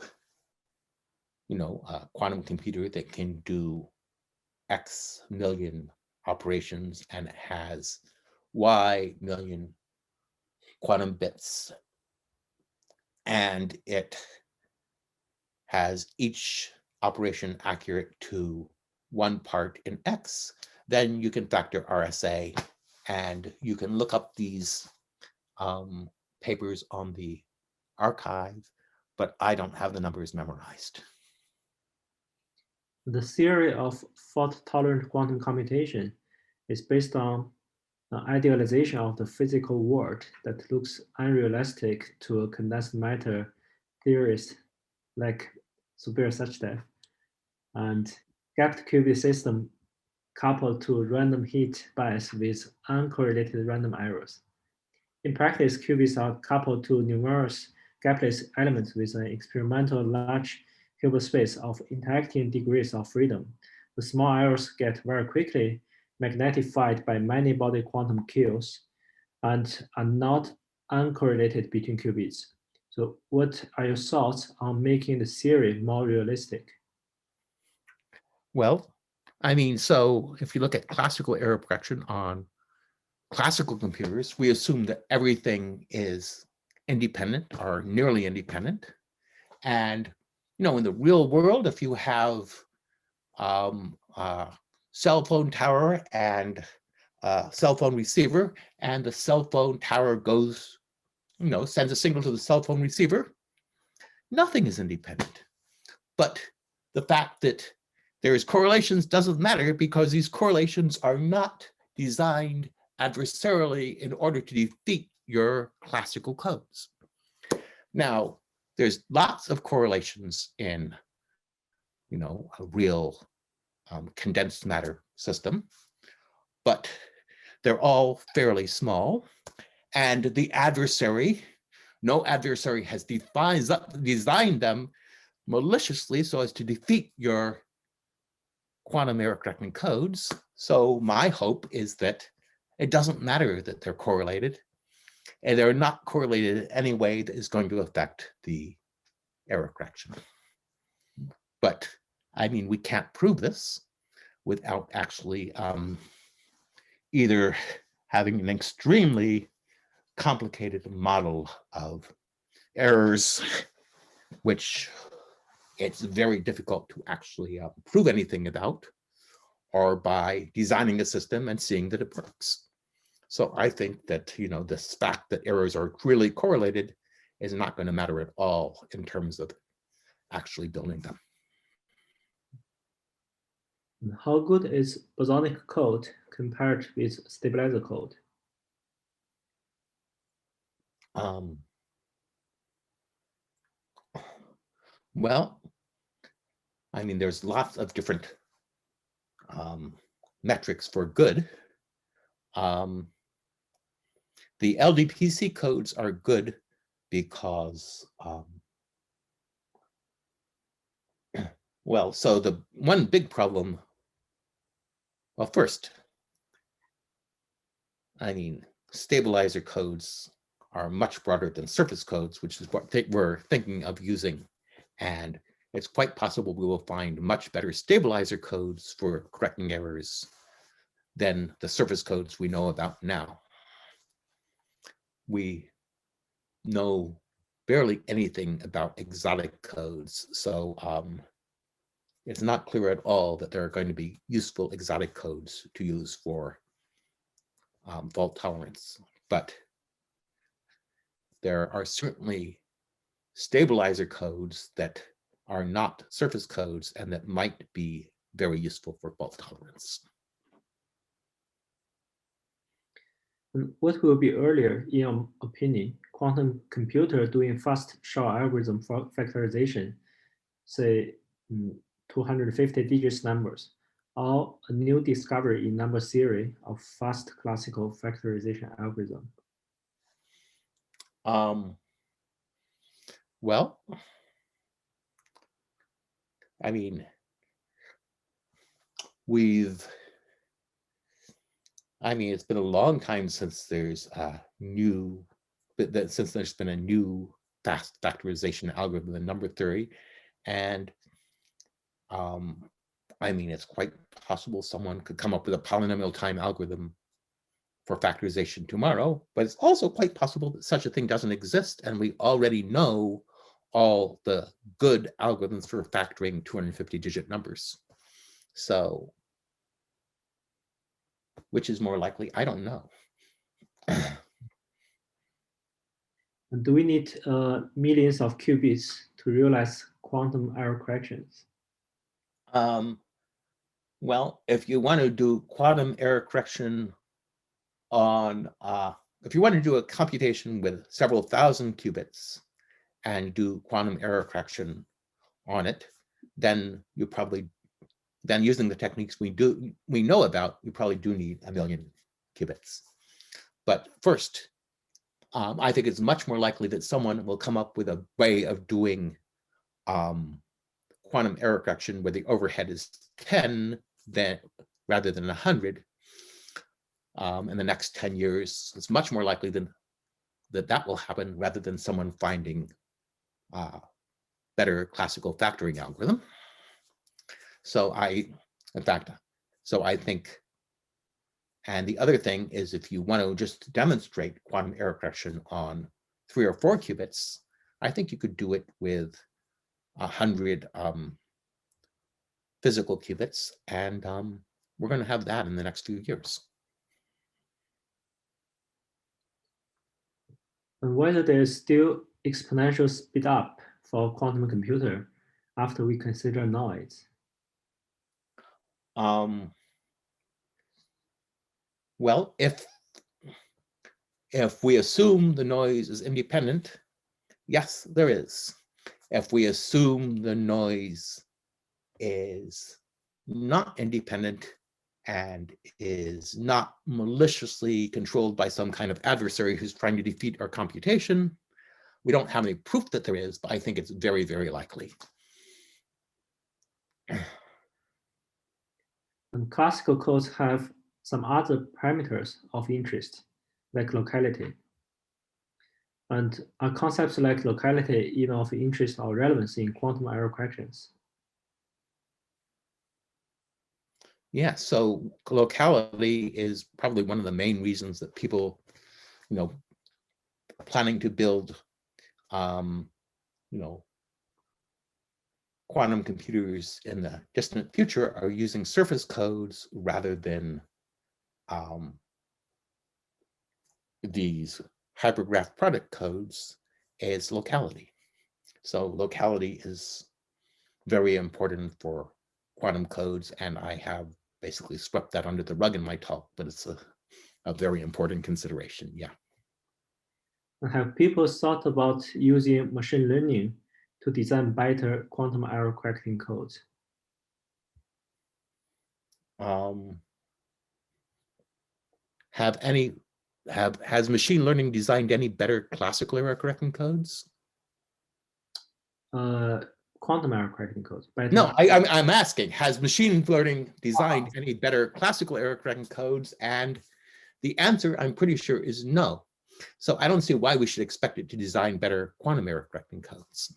a quantum computer that can do X million operations and it has Y million quantum bits, and it has each operation accurate to one part in X, then you can factor RSA, and you can look up these papers on the archive, but I don't have the numbers memorized. The theory of fault-tolerant quantum computation is based on an idealization of the physical world that looks unrealistic to a condensed matter theorist like Subir Sachdev, and gapped qubit system coupled to random heat bias with uncorrelated random errors. In practice, qubits are coupled to numerous gapless elements with an experimental large Hilbert space of interacting degrees of freedom. The small errors get very quickly magnetified by many body quantum queues and are not uncorrelated between qubits. So what are your thoughts on making the theory more realistic? Well, I mean, so if you look at classical error correction on classical computers, we assume that everything is independent or nearly independent. And, in the real world, if you have a cell phone tower and a cell phone receiver, and the cell phone tower goes, sends a signal to the cell phone receiver, nothing is independent. But the fact that there is correlations doesn't matter, because these correlations are not designed adversarially in order to defeat your classical codes. Now, there's lots of correlations in, a real condensed matter system, but they're all fairly small. And the adversary, no adversary has designed them maliciously so as to defeat your quantum error correcting codes. So my hope is that it doesn't matter that they're correlated, and they're not correlated in any way that is going to affect the error correction. But I mean, we can't prove this without actually either having an extremely complicated model of errors, which it's very difficult to actually prove anything about, or by designing a system and seeing that it works. So I think that, this fact that errors are really correlated is not going to matter at all in terms of actually building them. How good is bosonic code compared with stabilizer code? Well, I mean, there's lots of different metrics for good. The LDPC codes are good because Well, so the one big problem, well, first, I mean, stabilizer codes are much broader than surface codes, which is what we're thinking of using. And it's quite possible we will find much better stabilizer codes for correcting errors than the surface codes we know about now. We know barely anything about exotic codes, so it's not clear at all that there are going to be useful exotic codes to use for fault tolerance, but there are certainly stabilizer codes that are not surface codes and that might be very useful for fault tolerance. And what will be earlier, in your opinion, quantum computer doing fast Shor algorithm for factorization, say 250 digits numbers, or a new discovery in number theory of fast classical factorization algorithm? Well, I mean, it's been a long time since there's since there's been a new fast factorization algorithm in number theory, and I mean, it's quite possible someone could come up with a polynomial time algorithm for factorization tomorrow, but it's also quite possible that such a thing doesn't exist, and we already know all the good algorithms for factoring 250-digit numbers. So, which is more likely? I don't know. And do we need millions of qubits to realize quantum error corrections? Well, if you want to do quantum error correction on, if you want to do a computation with several thousand qubits and do quantum error correction on it, then you probably, using the techniques we know about, you probably do need 1 million qubits. But first, I think it's much more likely that someone will come up with a way of doing quantum error correction where the overhead is 10 rather than 100 in the next 10 years. It's much more likely that will happen rather than someone finding better classical factoring algorithm. So I think, and the other thing is, if you want to just demonstrate quantum error correction on 3 or 4 qubits, I think you could do it with 100 physical qubits, and we're going to have that in the next few years. And whether there is still exponential speed up for quantum computer after we consider noise? Well, if we assume the noise is independent, yes, there is. If we assume the noise is not independent and is not maliciously controlled by some kind of adversary who's trying to defeat our computation, we don't have any proof that there is, but I think it's very, very likely. And classical codes have some other parameters of interest, like locality. And are concepts like locality even of interest or relevance in quantum error corrections? Yeah, so locality is probably one of the main reasons that people, planning to build, quantum computers in the distant future are using surface codes rather than these hypergraph product codes as locality. So locality is very important for quantum codes, and I have basically swept that under the rug in my talk, but it's a very important consideration, yeah. And have people thought about using machine learning to design better quantum error correcting codes? Has machine learning designed any better classical error correcting codes? quantum error correcting codes. But No, I'm asking, has machine learning designed any better classical error correcting codes? And the answer, I'm pretty sure, is no. So I don't see why we should expect it to design better quantum error correcting codes.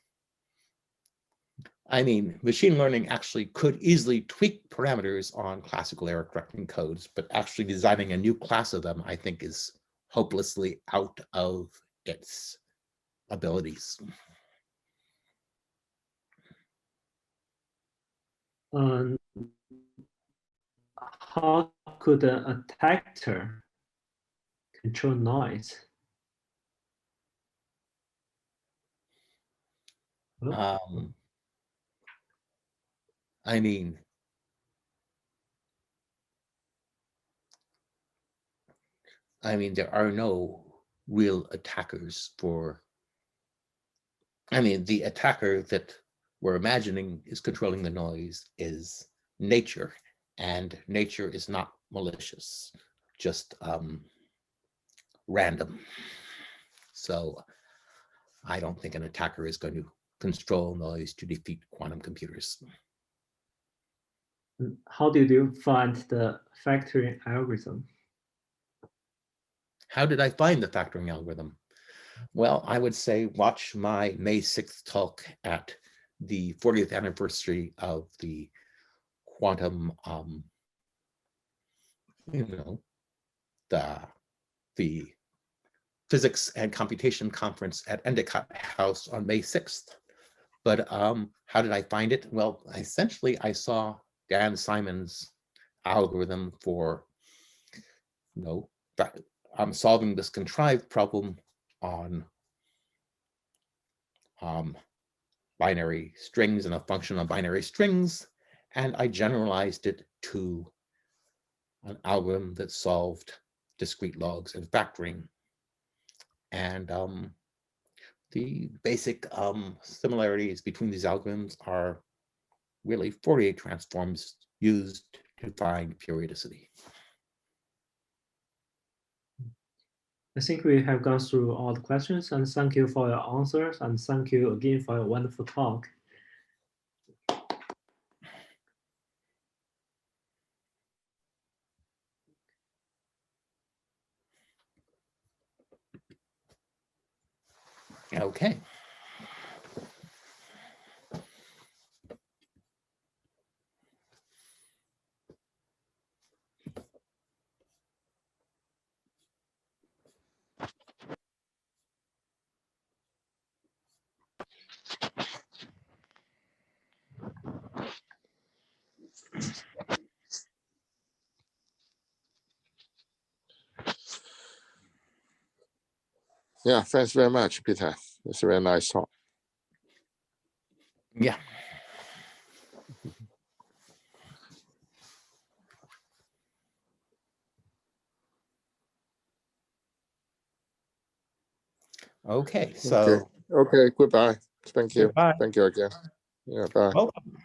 I mean, machine learning actually could easily tweak parameters on classical error correcting codes, but actually designing a new class of them, I think, is hopelessly out of its abilities. How could an attacker control noise? I mean, there are no real attackers for, the attacker that we're imagining is controlling the noise is nature, and nature is not malicious, just random. So I don't think an attacker is going to control noise to defeat quantum computers. How did you find the factoring algorithm? How did I find the factoring algorithm? Well, I would say watch my May 6th talk at the 40th anniversary of the quantum, the physics and computation conference at Endicott House on May 6th. But how did I find it? Well, essentially, I saw Dan Simon's algorithm for, I'm solving this contrived problem on binary strings and a function on binary strings, and I generalized it to an algorithm that solved discrete logs and factoring. And the basic similarities between these algorithms are really Fourier transforms used to find periodicity. I think we have gone through all the questions, and thank you for your answers, and thank you again for your wonderful talk. Okay. Yeah, thanks very much, Peter. It's a very nice talk. Yeah. Okay, so. Okay, goodbye. Thank you. Goodbye. Thank you again. Yeah, bye. Welcome.